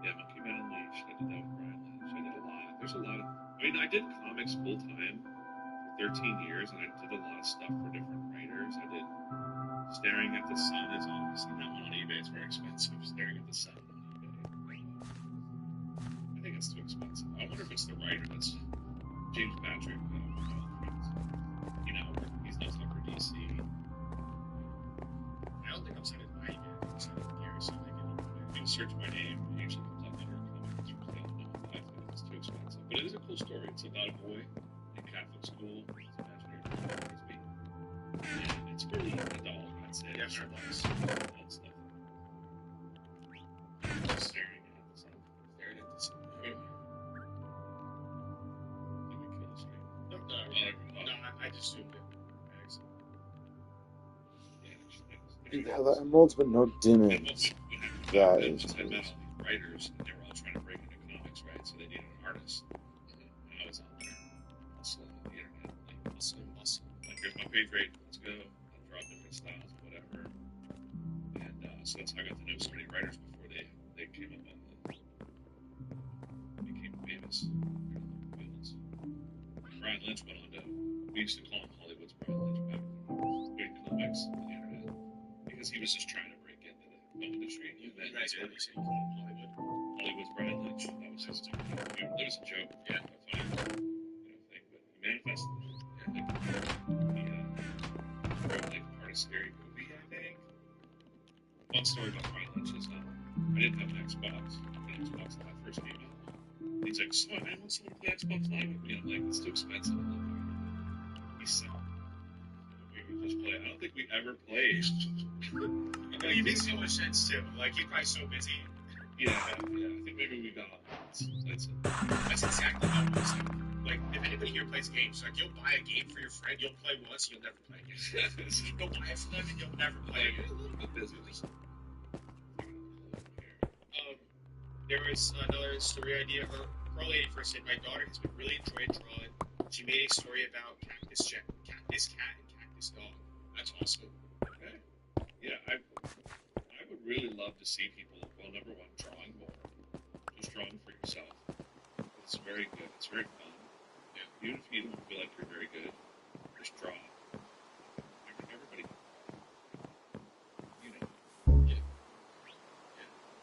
Yeah, Monkey Man Unleashed. I did that with Brian Lynch. I did a lot. There's a lot of. I mean, I did comics full time for 13 years, and I did a lot of stuff for different writers. I did Staring at the Sun is obviously that one on eBay. It's very expensive. Staring at the Sun on eBay. I think it's too expensive. I wonder if it's the writer that's James Patrick. One of my old friends. He now works. He's now stuff for DC. I don't think I'm sending my email. I'm sending Gary, so I can. You can search my name. It usually comes up under comics for sale. No, I think it's too expensive. But it is a cool story. It's about a boy in Catholic school. It's imaginary frisbee. And it's really adult, I'd say. Yeah, There's sure. a lot of adult stuff. Just staring at the sun. Staring at the sun. Did we kill the screen? No, I just zoomed in. Dude, how the emeralds with no diamonds. That is just had met all these writers, and they were all trying to break into comics, right? So they needed an artist. And I was out there hustling on the internet, like hustling. Like, here's my page rate, let's go. I'll draw different styles, whatever. And so that's how I got to know so many writers before they came up on became famous. Brian Lynch went on to, we used to call him Hollywood's Brian Lynch back when we were doing comics on the internet. Because he was just trying to break into the film industry. And then That's what you said. You call him Hollywood. Hollywood's Brian Lynch. That was his thing. It was a joke. Yeah. A funny thing. But he manifested it. Yeah. He wrote like part of Scary Movie, I think. One story about Brian Lynch is I didn't have an Xbox. An Xbox Live first came out. He's like, so man, want someone to play Xbox Live with me? I'm like, it's too expensive. He said. We just play. I don't think we ever played. Well, he makes so much sense too. Like, he's probably so busy. Yeah. I think maybe we got. That's exactly how it is. Like, if anybody here plays games, like, you'll buy a game for your friend, you'll play once, and you'll never play again. You'll buy it for them, and you'll never play again. There was another story idea. Pro Lady first said, my daughter has been really enjoying drawing. She made a story about Cactus Cat and Cactus Dog. That's awesome. Okay. Yeah, I would really love to see people, well, number one, drawing more. Just drawing for yourself. It's very good. It's very fun. Yeah. Even if you don't feel like you're very good, just draw. Everybody can draw. You know. Yeah.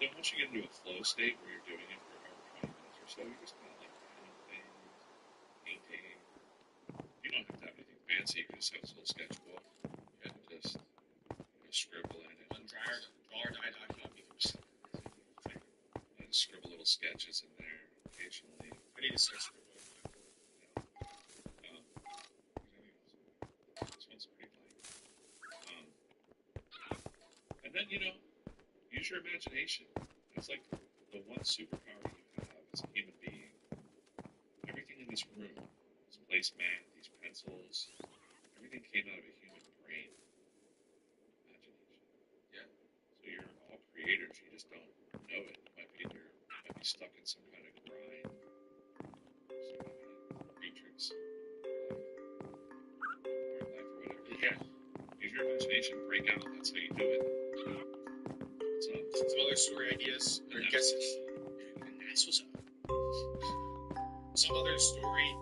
Then once you get into a flow state where you're doing it for about 20 minutes or so, you're just kind of like drawing things, painting. You don't have to have anything fancy. You can just have this little sketchbook and just scribble in it. On drawer.die.com, you can just scribble little sketches in there occasionally. I need to start scribbling. This one's pretty light. And then, use your imagination. It's like the one superpower you have as a human being. Everything in this room, this placemat, these pencils, everything came out of a human brain. Imagination. Yeah. So you're all creators. You just don't know it. You might be stuck in some kind of grind, some kind of matrix life or whatever. Yeah. Use your imagination. Break out. That's how you do it. Some other story ideas or guesses. And that's what's up. Some other story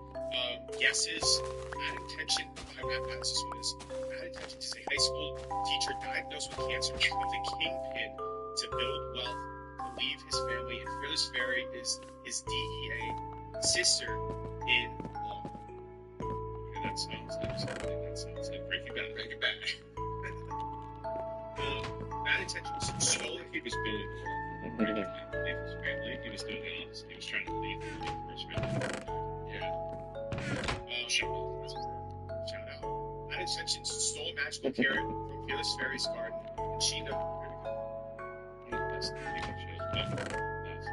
guesses. Add attention. Add attention to say high school teacher diagnosed with cancer with a kingpin to build wealth to leave his family, and Fearless Fairy is his DEA sister in law. Okay, that sounds like Breaking Bad. Breaking Bad. Bad intentions. Stole he was building the world for leave his family. He was doing the opposite. He was trying to leave for his family. Yeah. Shout out. Bad intentions. Stole a magical carrot from Fearless Fairy's garden, and she never That's pretty much it. But that's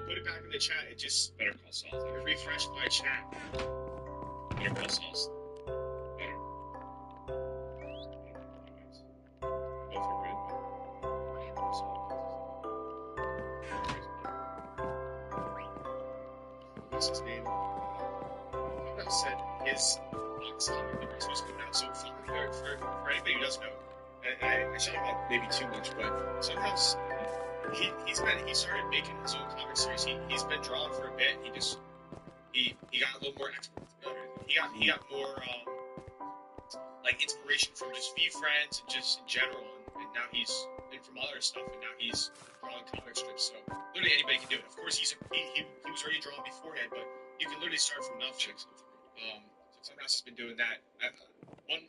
Put it back in the chat. It just Better Call Saul. refreshed my chat. Better Call Saul's better. Both are good, but Better Call Saul. What's his name? I said his box comic number 2 is coming out. So for anybody who doesn't know, I shot him up maybe too much, but sometimes he started making his own comic series. He's been drawing for a bit. He got a little more expert. He got more like inspiration from just V-Friends and just in general, and now he's and from other stuff, and now he's drawing comic strips. So literally anybody can do it. Of course, he was already drawing beforehand, but you can literally start from nothing. So sometimes he's been doing that.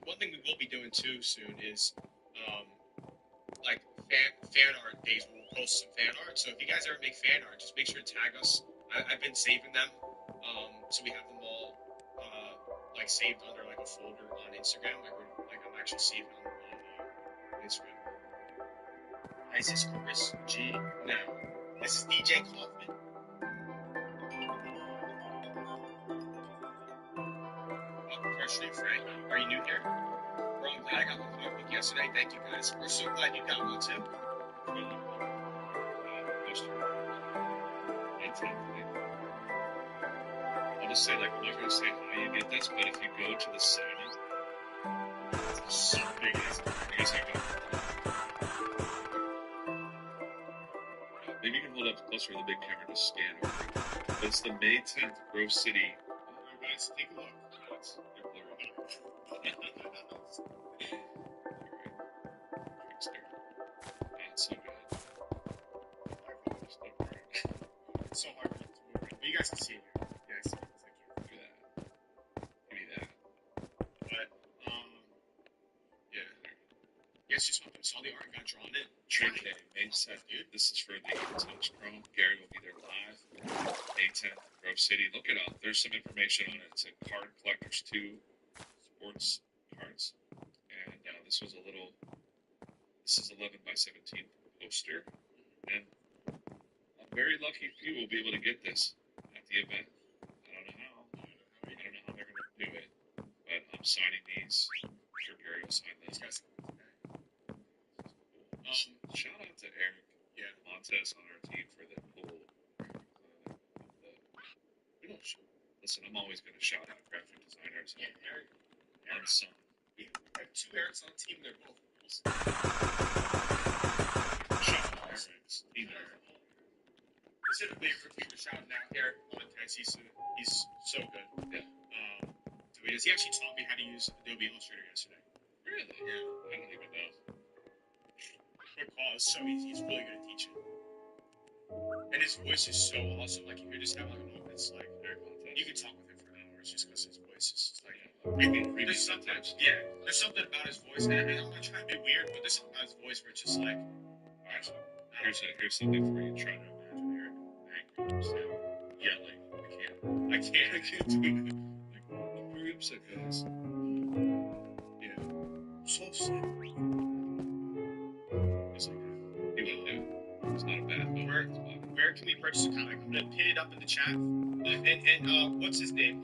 One thing we will be doing too soon is like fan art days. We'll post some fan art. So if you guys ever make fan art, just make sure to tag us. I've been saving them, so we have them all like saved under like a folder on Instagram. Like I'm actually saving on Instagram. Hi, is this Chris G? No, this is DJ Kaufman. Welcome to our stream, Frank. Are you new here? Bro, I'm glad I got my comic book yesterday. Thank you guys. We're so glad you got one too. I'll just say, like, I'm not going to say how you get this, but if you go to the signing, it's so big. Here's how you go. Maybe you can hold up closer to the big camera to scan over it. But it's the May 10th Grove City. Guys, take a look. They're blurry. It's so good. It's so hard to move around. But you guys can see it here. You guys see it. Thank you. Give me that. But, yeah. You guys just saw the art got drawn in. Trade Day, May 10th, dude. This is for the Touch Chrome. Gary will be there live. May 10th, Grove City. Look it up. There's some information on it. It's a Card Collectors 2 sports cards. And this is 11 by 17 poster. And a very lucky few will be able to get this at the event. I don't know how. I don't know how they're going to do it. But I'm signing these. I'm sure Gary will sign this. Shout out to Eric Montes on our team for the cool. Listen, I'm always going to shout out graphic designers. Eric. Unsung. We have 2 Erics on the team. They're both girls. Shout out Eric's team. Specifically, we're shouting out Eric Montes. He's so good. Yeah. He actually taught me how to use Adobe Illustrator yesterday. Really? Yeah. I don't even know. Quick call is so easy. He's really good at teaching. And his voice is so awesome. Like, if you just have like an it's like you can talk with him for hours just because his voice is just like there's something. Yeah, there's something about his voice, and I'm not trying to be weird, but there's something about his voice where it's just like, alright, here's something for you. Try to imagine Eric angry, yelling. I can't do it. Like, hurry up, said guys. Yeah. so sad. It's like, he wouldn't do it. It's not a bad thing. Where can we purchase a comic? I'm gonna pin it up in the chat. And what's his name?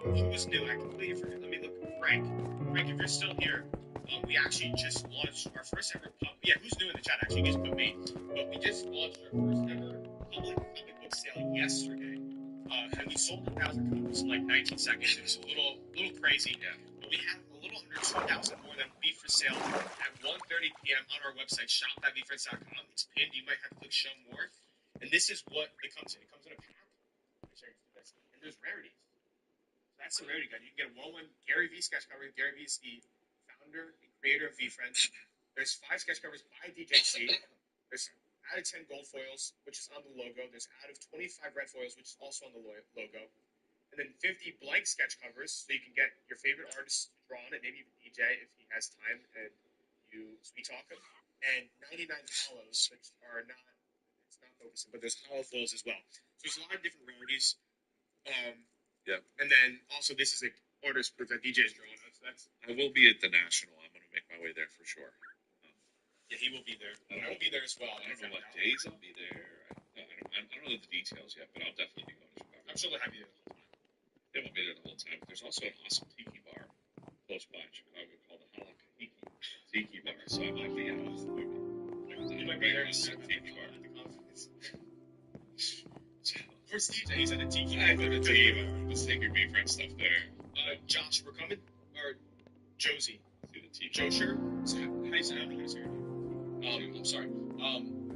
Who was new? I completely forgot. Let me look. Frank, if you're still here, we actually just launched our first ever who's new in the chat? Actually, you guys put me. But we just launched our first ever public comic book sale yesterday, and we sold 1,000 copies in like 19 seconds. It was a little crazy. Yeah. But we have a little under 2,000 more that will be for sale at 1:30 p.m. on our website, shop.vfriends.com. It's pinned. You might have to click show more. And this is what it comes in. It comes in a pack. And there's rarities. So that's the rarity guide. You can get a 1-1 Gary V sketch cover. Gary V is the founder and creator of V-Friends. There's 5 sketch covers by DJC. There's out of 10 gold foils, which is on the logo. There's out of 25 red foils, which is also on the logo. And then 50 blank sketch covers, so you can get your favorite artist drawn, and maybe even DJ if he has time and you sweet talk him. And 99 hollows, which are not focusing, but there's hollow foils as well. So there's a lot of different rarities. Yeah. And then also this is like artist proof that DJ is drawing. I will be at the National. I'm going to make my way there for sure. Yeah, he will be there. I will be there as well. I don't know what days I'll be there. I don't know the details yet, but I'll definitely be going to Chicago. I'm sure they'll have you there the whole time. They won't be there the whole time. But there's also an awesome tiki bar close by in Chicago called the Halakahiki Tiki Bar. So I might be out. You might be there at the tiki bar at the conference. Where's DJ? He's at the tiki bar. I'm at the tiki bar. Let's take your beef friend stuff there. Josh, we're coming. Or Josie. Do the tiki. Josher? How do you say it? I'm sorry.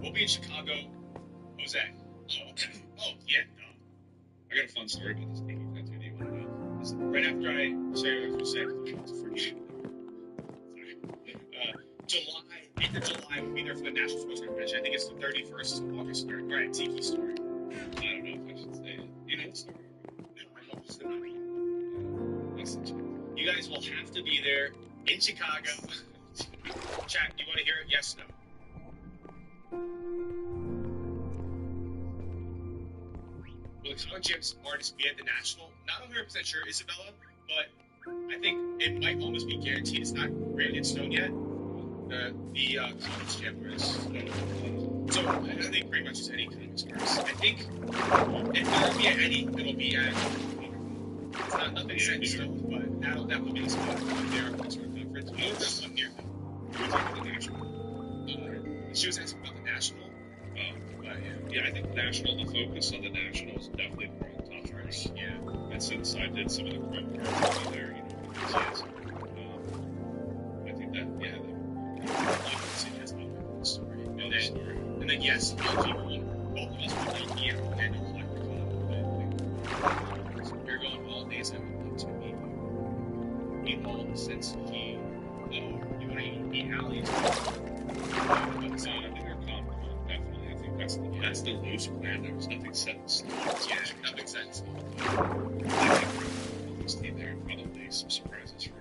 We'll be in Chicago. Who's that? Oh, okay. Oh, yeah. I got a fun story about this tiki tattoo. Do you want to know? Right after I say what I was saying. July, end of July, we'll be there for the National Sports Convention. I think it's the 31st of August. Right, Tiki Story. I don't know if I should say it. You know the story? You guys will have to be there in Chicago. Chat, do you want to hear it? Yes, no? Will the comic Jim's artist be at the National? Not 100% sure, Isabella, but I think it might almost be guaranteed. It's not written in stone yet. The comics jam is. So I think pretty much just any comics artist. I think if it'll be at any, it'll be at. It's not nothing set in stone, but that will be the spot for their cultural conference. Oh, there's one near them. The National. She was asking about the National. Yeah, I think the focus on the National is definitely more on top charts. Yeah. And since I did some of the chrome cards over there, yes. I think that, yeah. Story. And then yes, both of us will be at Orlando Collector. So we're going all days. I would love to meet all since you want to meet Allie. Definitely. I think that's the loose plan. There was nothing set in stone. Yeah, nothing set in stone. I think we'll stay there and probably some surprises for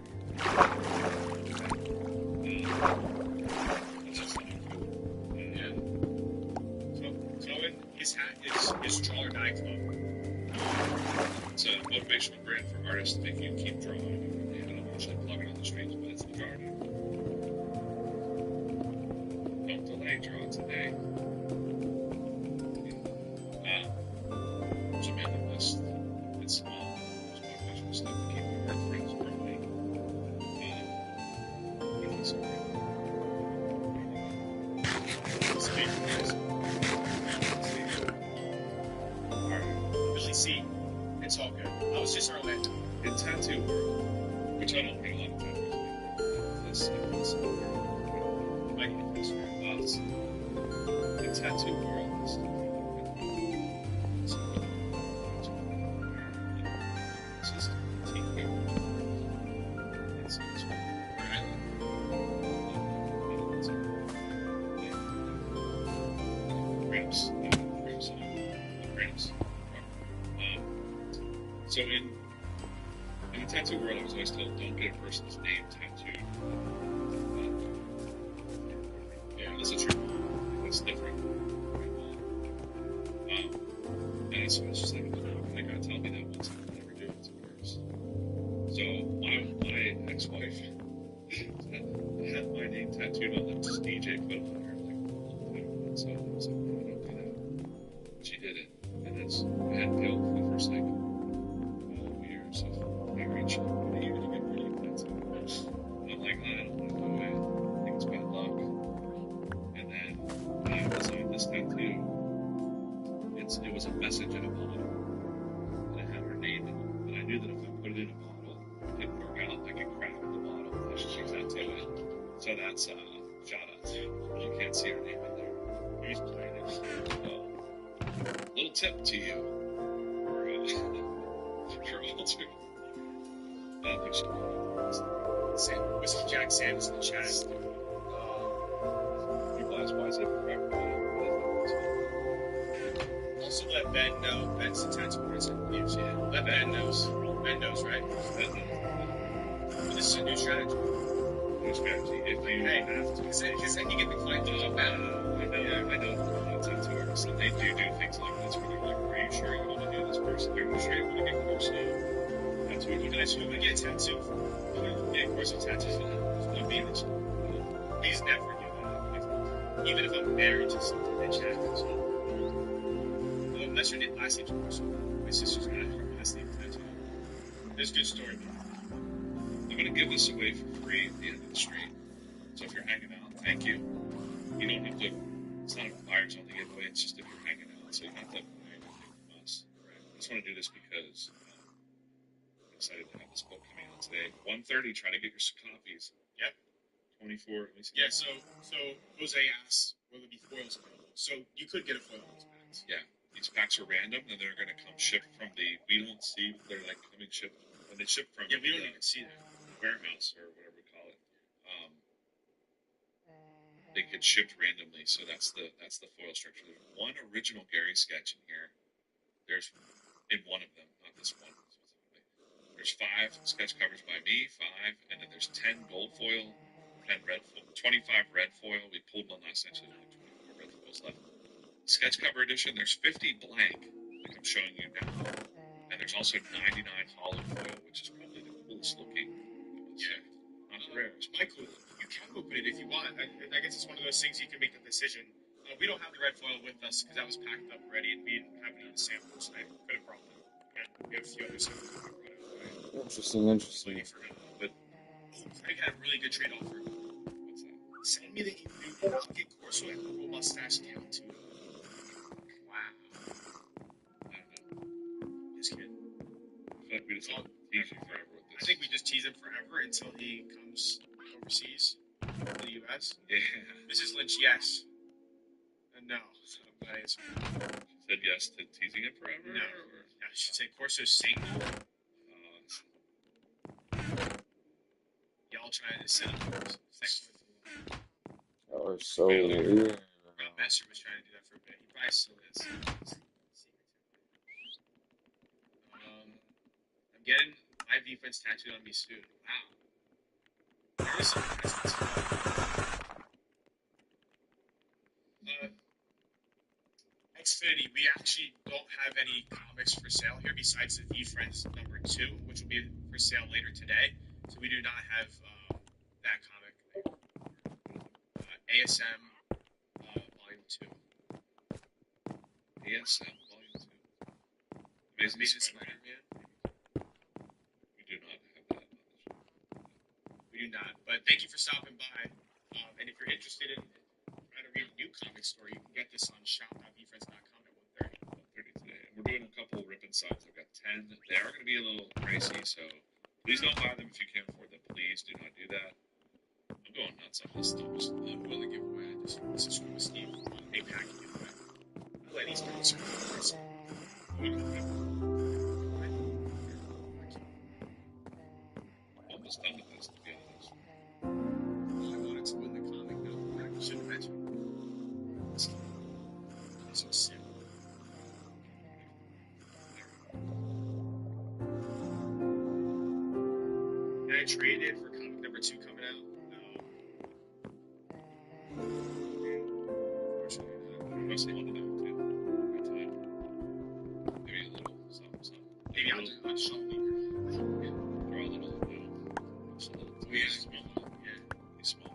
His hat is Draw or Die Club. It's a motivational brand for artists to make you keep drawing. I don't actually plug it on the streams, but it's the Draw or Die. Don't delay, draw today. There's a mailing list. It's small. There's motivational stuff to keep my work friends growing. Billy C. It's all good. I was just Orlando. In Tattoo World, which I don't think a lot of tattoos in Tattoo World, it's just so in the tattoo world, I was always told, don't get a person's name tattooed. Yeah, that's a true. That's different. And so it's just like, they gotta tell me that once, I'll never do it, of course. So my ex-wife had my name tattooed on them, just DJ put it on her, like, so I was like, no, don't do that. She did it, and I had guilt for the first, like, years of marriage. What are you gonna get rid of that? And I'm like, I don't want to do it. I think it's bad luck. And then I designed this tattoo. It was a message in a bottle. And it had her name in it. And I knew that if I put it in a bottle, it didn't work out. I could crack the bottle. I should use that to it. So that's shout out. You can't see her name in there. He's playing it. Little tip to you. For all two. I don't think she can. Whiskey Jack Sanders in the chat. People ask why is it correct? Also let Ben know. Ben's the tattoo artist. Yeah. Let Ben knows. Ben knows, right? This is a new strategy. New strategy. If you have to. Because then you get the client to jump out. I know tattoo artists, and they do things like this where they're like, are you sure you want to do this person? They're sure you want to get close to tattoo. You can actually get a tattoo. Get a course of tattoos. There's no mean that he's never do that. even if I'm married to something that happens. Well, unless your last name's Corso. My sister's got her last name tattooed. There's a good story there. I'm going to give this away for free at the end of the stream. So if you're hanging out, thank you. You don't have to, it's not a buyer's only giveaway, it's just if you're hanging out. So you don't have to buy anything from us. I just want to do this because I'm excited to have this book coming out today. 1:30, try to get your copies. Yep. 24, let me see. Yeah, so Jose asked, will there be foils available? So you could get a foil in these packs. Yeah, these packs are random, and they're going to come shipped from we don't see, they're like coming shipped, when they ship from Yeah, we don't even see that. warehouse or whatever we call it. They get shipped randomly, so that's the foil structure. There's one original Gary sketch in here. There's in one of them, not this one specifically. There's 5 sketch covers by me, 5, and then there's 10 gold foil, 10 red foil, 25 red foil. We pulled one last night, so there's only 24 red foils left. Sketch cover edition, there's 50 blank, like I'm showing you now, and there's also 99 hollow foil, which is probably the coolest looking. Yeah. Not the rarest. Michael, you can open it if you want. I guess it's one of those things you can make the decision. We don't have the red foil with us because that was packed up already, and we didn't have any of the samples. I could have brought them. And we have a few other samples we brought out. Interesting. But Craig had a really good trade offer. what's that? Send me the ebook and I'll get Corso and Cool Mustache down to. Wow. I don't know. Just kidding. I feel like we just tease you forever with this. I think we just tease him forever until he comes overseas to the U.S. Yeah. Mrs. Lynch, yes. No. So I'm glad I answered. She said yes to teasing it forever? No. Or? I should say Corso's single. Y'all trying to set up sex with him. Oh, so weird. Master was trying to do that for a bit. He probably still is. I'm getting my defense tattooed on me soon. Wow. There is some Xfinity, we actually don't have any comics for sale here besides the V-Friends number 2, which will be for sale later today. So we do not have that comic. ASM Volume 2. ASM Volume 2. Amazing Spider-Man. We do not have that. We do not. But thank you for stopping by. And if you're interested in trying to read a new comic story, you can get this on shop.bfriends.com at 1:30. 1:30 today. And we're doing a couple rip sides. I've got 10. They are going to be a little pricey, so please don't buy them if you can't afford them. Please do not do that. I'm going nuts on this stuff. I'm willing to give away. This is from Steve on a pack giveaway. I'll let Easter go first. Almost done with this, to be honest. I wanted to win the comic, though. I shouldn't mention it. So sick. Can I trade it for comic number 2 coming out? No. Unfortunately not. I mostly wanted that too. My time. Maybe a little something. Maybe I'll just shuffle it. Draw a little, just a little. Oh, yeah. Small. Yeah. He's small.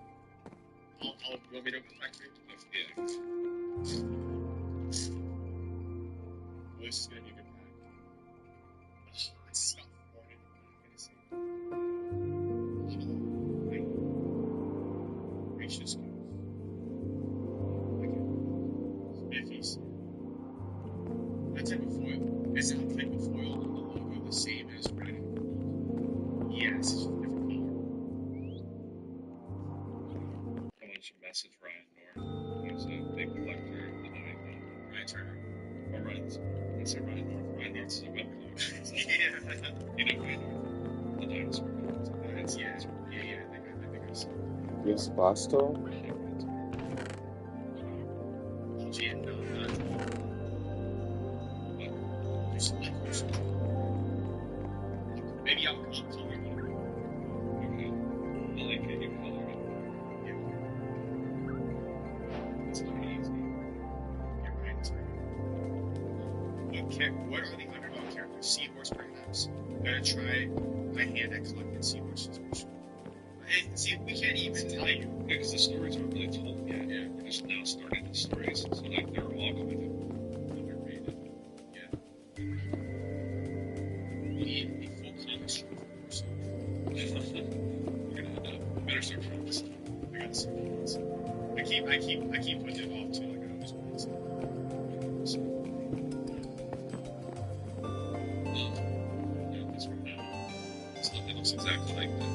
You want me to go factory? Yeah. Well, this is going to be a good pack. It's stuff for it. Gracious skills. Spiffies. That type of foil. Is that type of foil on the logo the same as red and gold? Yes, it's just a different color. I want you to message Ryan North. He's a big collector of the Nine. Ryan Turner. Or Ryan. I say Ryan North. Ryan North is a webcomic. Yeah. You know Ryan North. The dinosaur. Yeah. I think I saw it. Yes, Basto? Gee, no, not just like maybe I'll color it. Okay. I like it. You color it. Yeah. It's not easy. You're right. It's right. What are the underdog characters? Seahorse, perhaps. I'm gonna try my hand at collecting seahorses. See, we can't even tell you. Because the stories aren't really told yet. Yeah. We're just now starting the stories. So, like, they're all kind of underrated. Yeah. We need a full comic strip or something. We're gonna better start from this. I got some things. I keep putting it off too. Like, I always want to. Yeah, this one now. It looks exactly like that.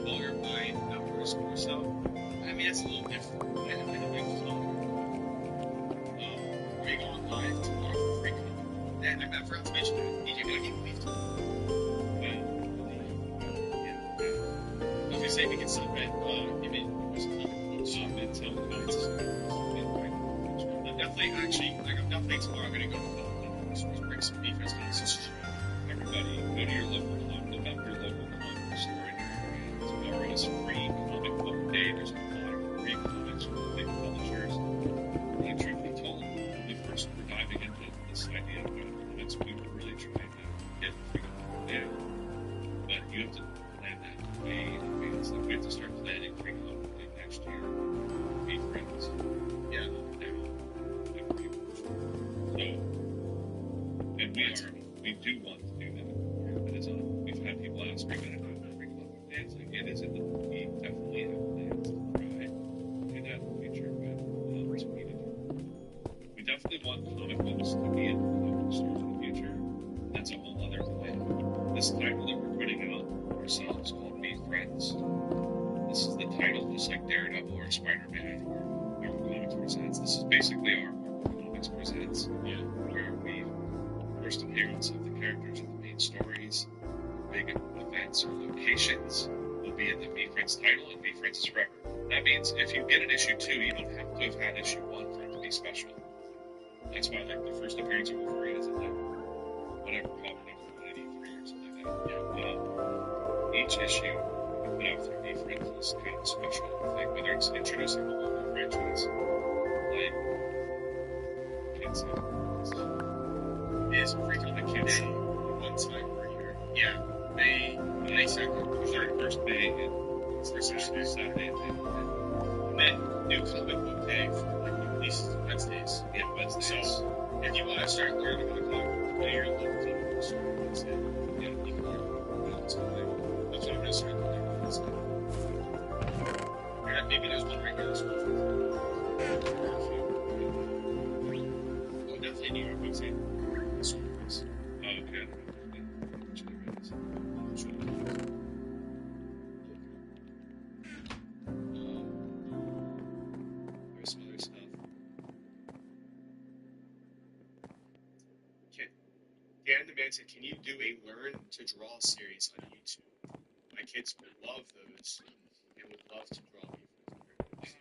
Longer by hours or so. I mean, it's a little different. I know you come. We go on live tomorrow for free comic. And I forgot to mention that. DJ, can I give you beef too? I was gonna say we can submit if it was Submit till the night. I'm definitely tomorrow gonna go to the bring some defense classes. Everybody, go to your local club, look up your local comic store in your area. Tomorrow is free comic book day. There's a lot of free comics from big publishers. And truth be told, when we first were diving into this idea of comics, we were really trying to get free comic day. But you have to plan that way in advance. Like, we have to start planning free comic day next year. Be friends. Yeah. Now. So, and we do want to do that. It is we've had people ask me about it free comic day. It's like, it is in the, we definitely have plans to try and do that in the future, but it's what we need to do. We definitely want comic books to be in local stores in the future. That's a whole other thing. This title that we're putting out ourselves called Be Friends. This is the title, just like Daredevil or Spider-Man or Marvel Comics Presents. This is basically our Marvel Comics Presents, where we first appearance of the characters in the main stories, big events or locations will be in the Be Friends title, and Be Friends is forever. That means if you get an issue 2, you don't have to have had issue 1 for it to be special. That's why, like, the first appearance of Wolverine is in like whatever, probably number 183 or something like that. Each issue we put out through Be Friends is kind of a special thing, whether it's introducing a whole new franchise, like, can't say it. Is free comic day one time per year. Yeah. May 2nd. 31st May and Saturday. And then new comic book day for like releases Wednesdays. Yeah, Wednesdays. So if you want to start learning about comic book, go to your local comic book store Wednesday. Yeah, you can learn what's going on. That's what I'm going to start learning on Wednesday. Maybe there's one right here. Oh, definitely New York Wednesday. okay. There's some other stuff. Dan demanded, can you do a learn to draw series on YouTube? My kids would love those and would love to draw me for characters.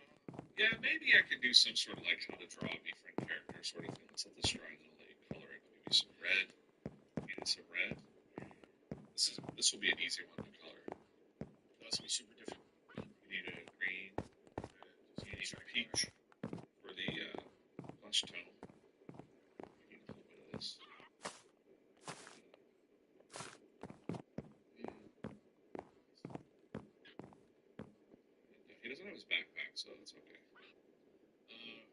Yeah, maybe I could do some sort of like how to draw a different character sort of thing. Let's let this dry and then I'll let you color it. Maybe some red. Maybe some red. This will be an easy one to color. That's gonna be super different. You need a green. You need a peach for the flesh tone. You need a little bit of this. He doesn't have his backpack, so that's okay.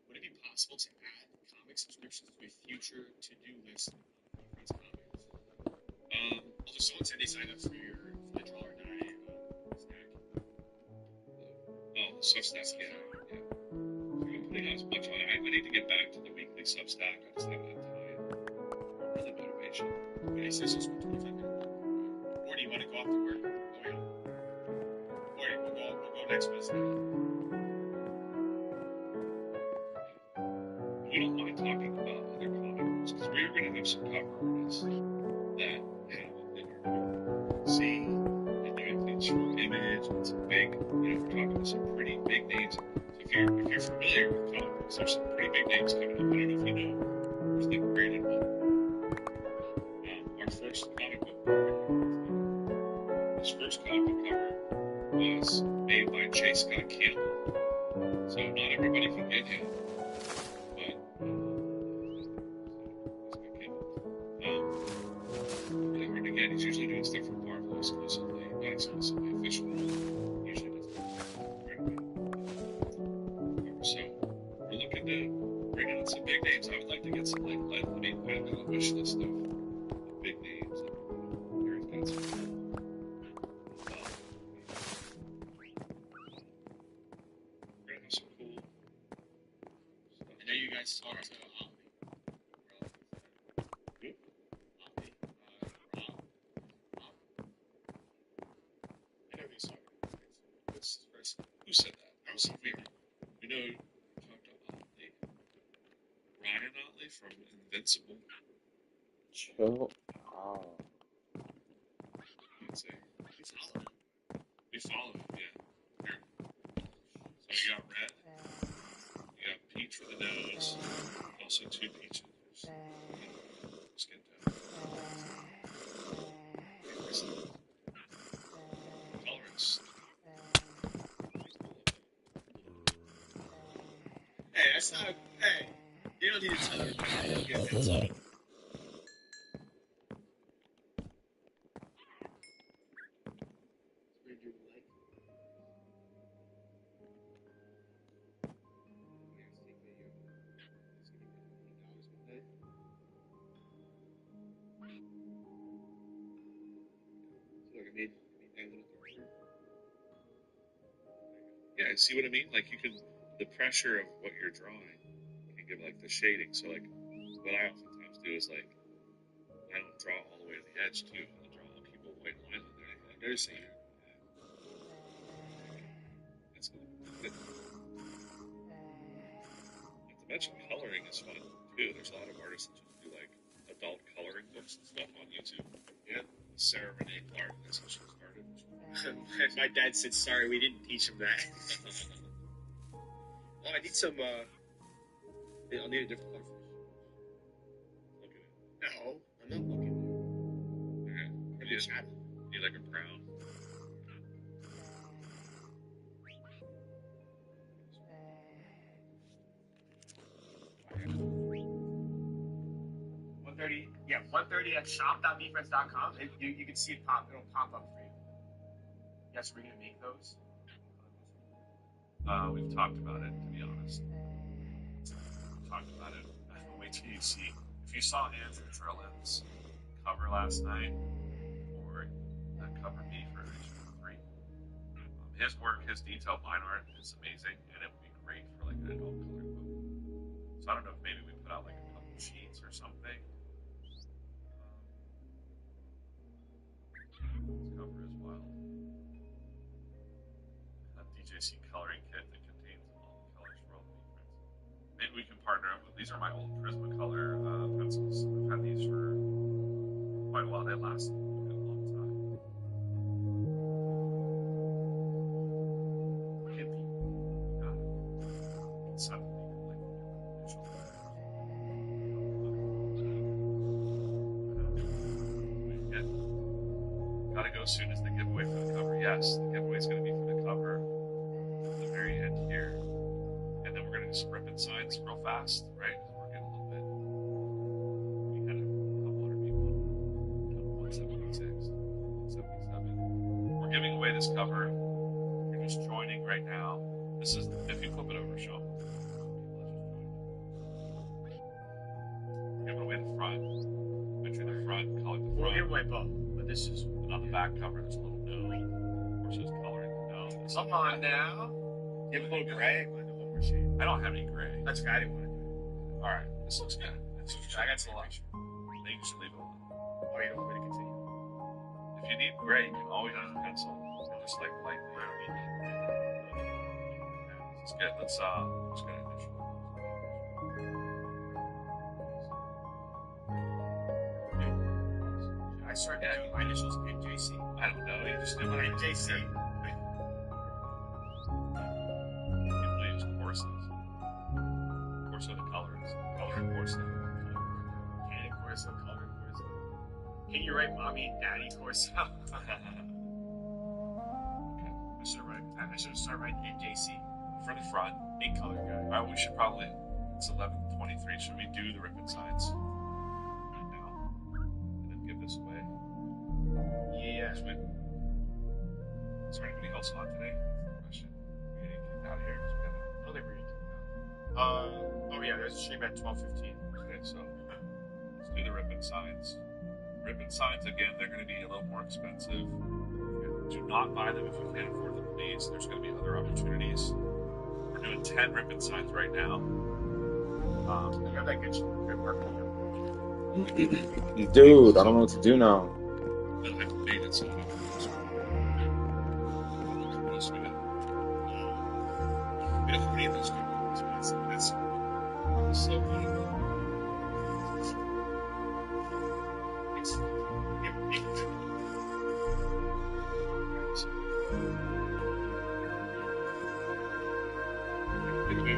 Would it be possible to add comic subscriptions to a future to-do list on Friends Comics? Also, someone said they signed up for the Draw or Die snack. Oh, the Substack, yeah. I've been putting out as much on it. I need to get back to the weekly Substack. I just haven't had time. Really motivation. Okay, so this is 25 minutes. Or do you want to go off to work? Oh, yeah. Or we'll go next Wednesday. We don't mind talking about other comic books because we're going to have some cover artists that have see and doing things from Image and some big, we're talking about some pretty big names. So if you're familiar with comic books, there's some pretty big names coming up. I don't know if you know. There's the graded one. Our first comic book cover, this first comic book cover was made by J. Scott Campbell. So not everybody can get him. Really hard to get. He's usually doing stuff for Marvel exclusively, not exclusively, officially. Usually doesn't right away. So we're looking to bring on some big names. I would like to get some like I mean, I have a wish list of big names, and Gary's got some. We're gonna have some cool stuff. I know you guys talked to Ollie. Who? Ollie. Rob. I know he's talking. What's his first name? Who said that? I was weird. We know we talked to Otley. Ryan Otley from Invincible. Chill out. I'd say. We follow him. We follow him, yeah. Here. So you got Red. You got Peach for the nose. Also 2 peaches. Skin tone. Colorist. Hey, that's not. Hey, you don't need to tell him. Yeah, see what I mean? Like you can, the pressure of what you're drawing can give like the shading. So like, what I oftentimes do is like, I don't draw all the way to the edge too. I'll draw a people white line on there. Like, there's some. That's good. Not to mention coloring is fun too. There's a lot of artists that just do like adult coloring books and stuff on YouTube. Yeah. Sarah Renee Clark, that's how she started. My dad said, sorry, we didn't teach him that. Oh, I need some, I'll need a different color fish. Look at it. No, I'm not looking. Okay. Maybe a shadow. Need like a brown. Yeah, 130 at shop.bfriends.com. You can see it pop. It'll pop up for you. Yes, we're gonna make those. We've talked about it, to be honest. We've talked about it. Wait till you see. If you saw Andrew Drillin's cover last night, or that cover B for issue 3, his work, his detailed line art is amazing, and it would be great for like an adult coloring book. So I don't know if maybe we put out like a couple sheets or something. This cover is wild. A DJC coloring kit that contains all the colors for all the prints. Maybe we can partner up with, these are my old Prismacolor pencils. I've had these for quite a while. They last a long time. Hippie. Suddenly, like, initial. Yeah. Gotta go soon as the giveaway for the cover. Yes, the giveaway is going to be for the cover at the very end here. And then we're going to just rip in signs real fast, right? We're getting a little bit. We had a couple hundred people. 176, 177. We're giving away this cover. You're just joining right now. This is, if you flip it over, show them. We're giving away the front. Picture the front, color the front. We'll give away both, but this is. And on the back cover, there's a little note. Or says coloring the note. Come on now. Give a little gray. I want one more shade. I don't have any gray. That's okay. I didn't want to do it. Alright, this looks good. I got some luck. I think you should leave it alone. Oh, you don't want me to continue? If you need gray, you can always use a pencil. Just like lightly. It's good. Let's get an initial. I started doing my initials NJC. I don't know. You just did what NJC. You can use courses. Corso the colors. Color Corso. Candy Corso, Color Corso. Can you write Mommy and Daddy Corso? I should have started writing NJC. For the front. Big color guy. Alright, we should probably. It's 11:23. Should we do the ribbon signs? Now. And then give this away. Yeah. Yeah. Sweet. Is there anybody else on today? Question. We need to get out of here because we got I don't think we're gonna oh yeah, there's a stream at 12:15. okay, so let's do the ribbon signs. Ribbon signs again, they're going to be a little more expensive. Do not buy them if you can't afford them, please. There's going to be other opportunities. We're doing 10 ribbon signs right now. You have that good work. Dude, I don't know what to do now. But I made it so I don't know. What else we got? We don't have any of those good ones. That's so funny. It's, Anyway,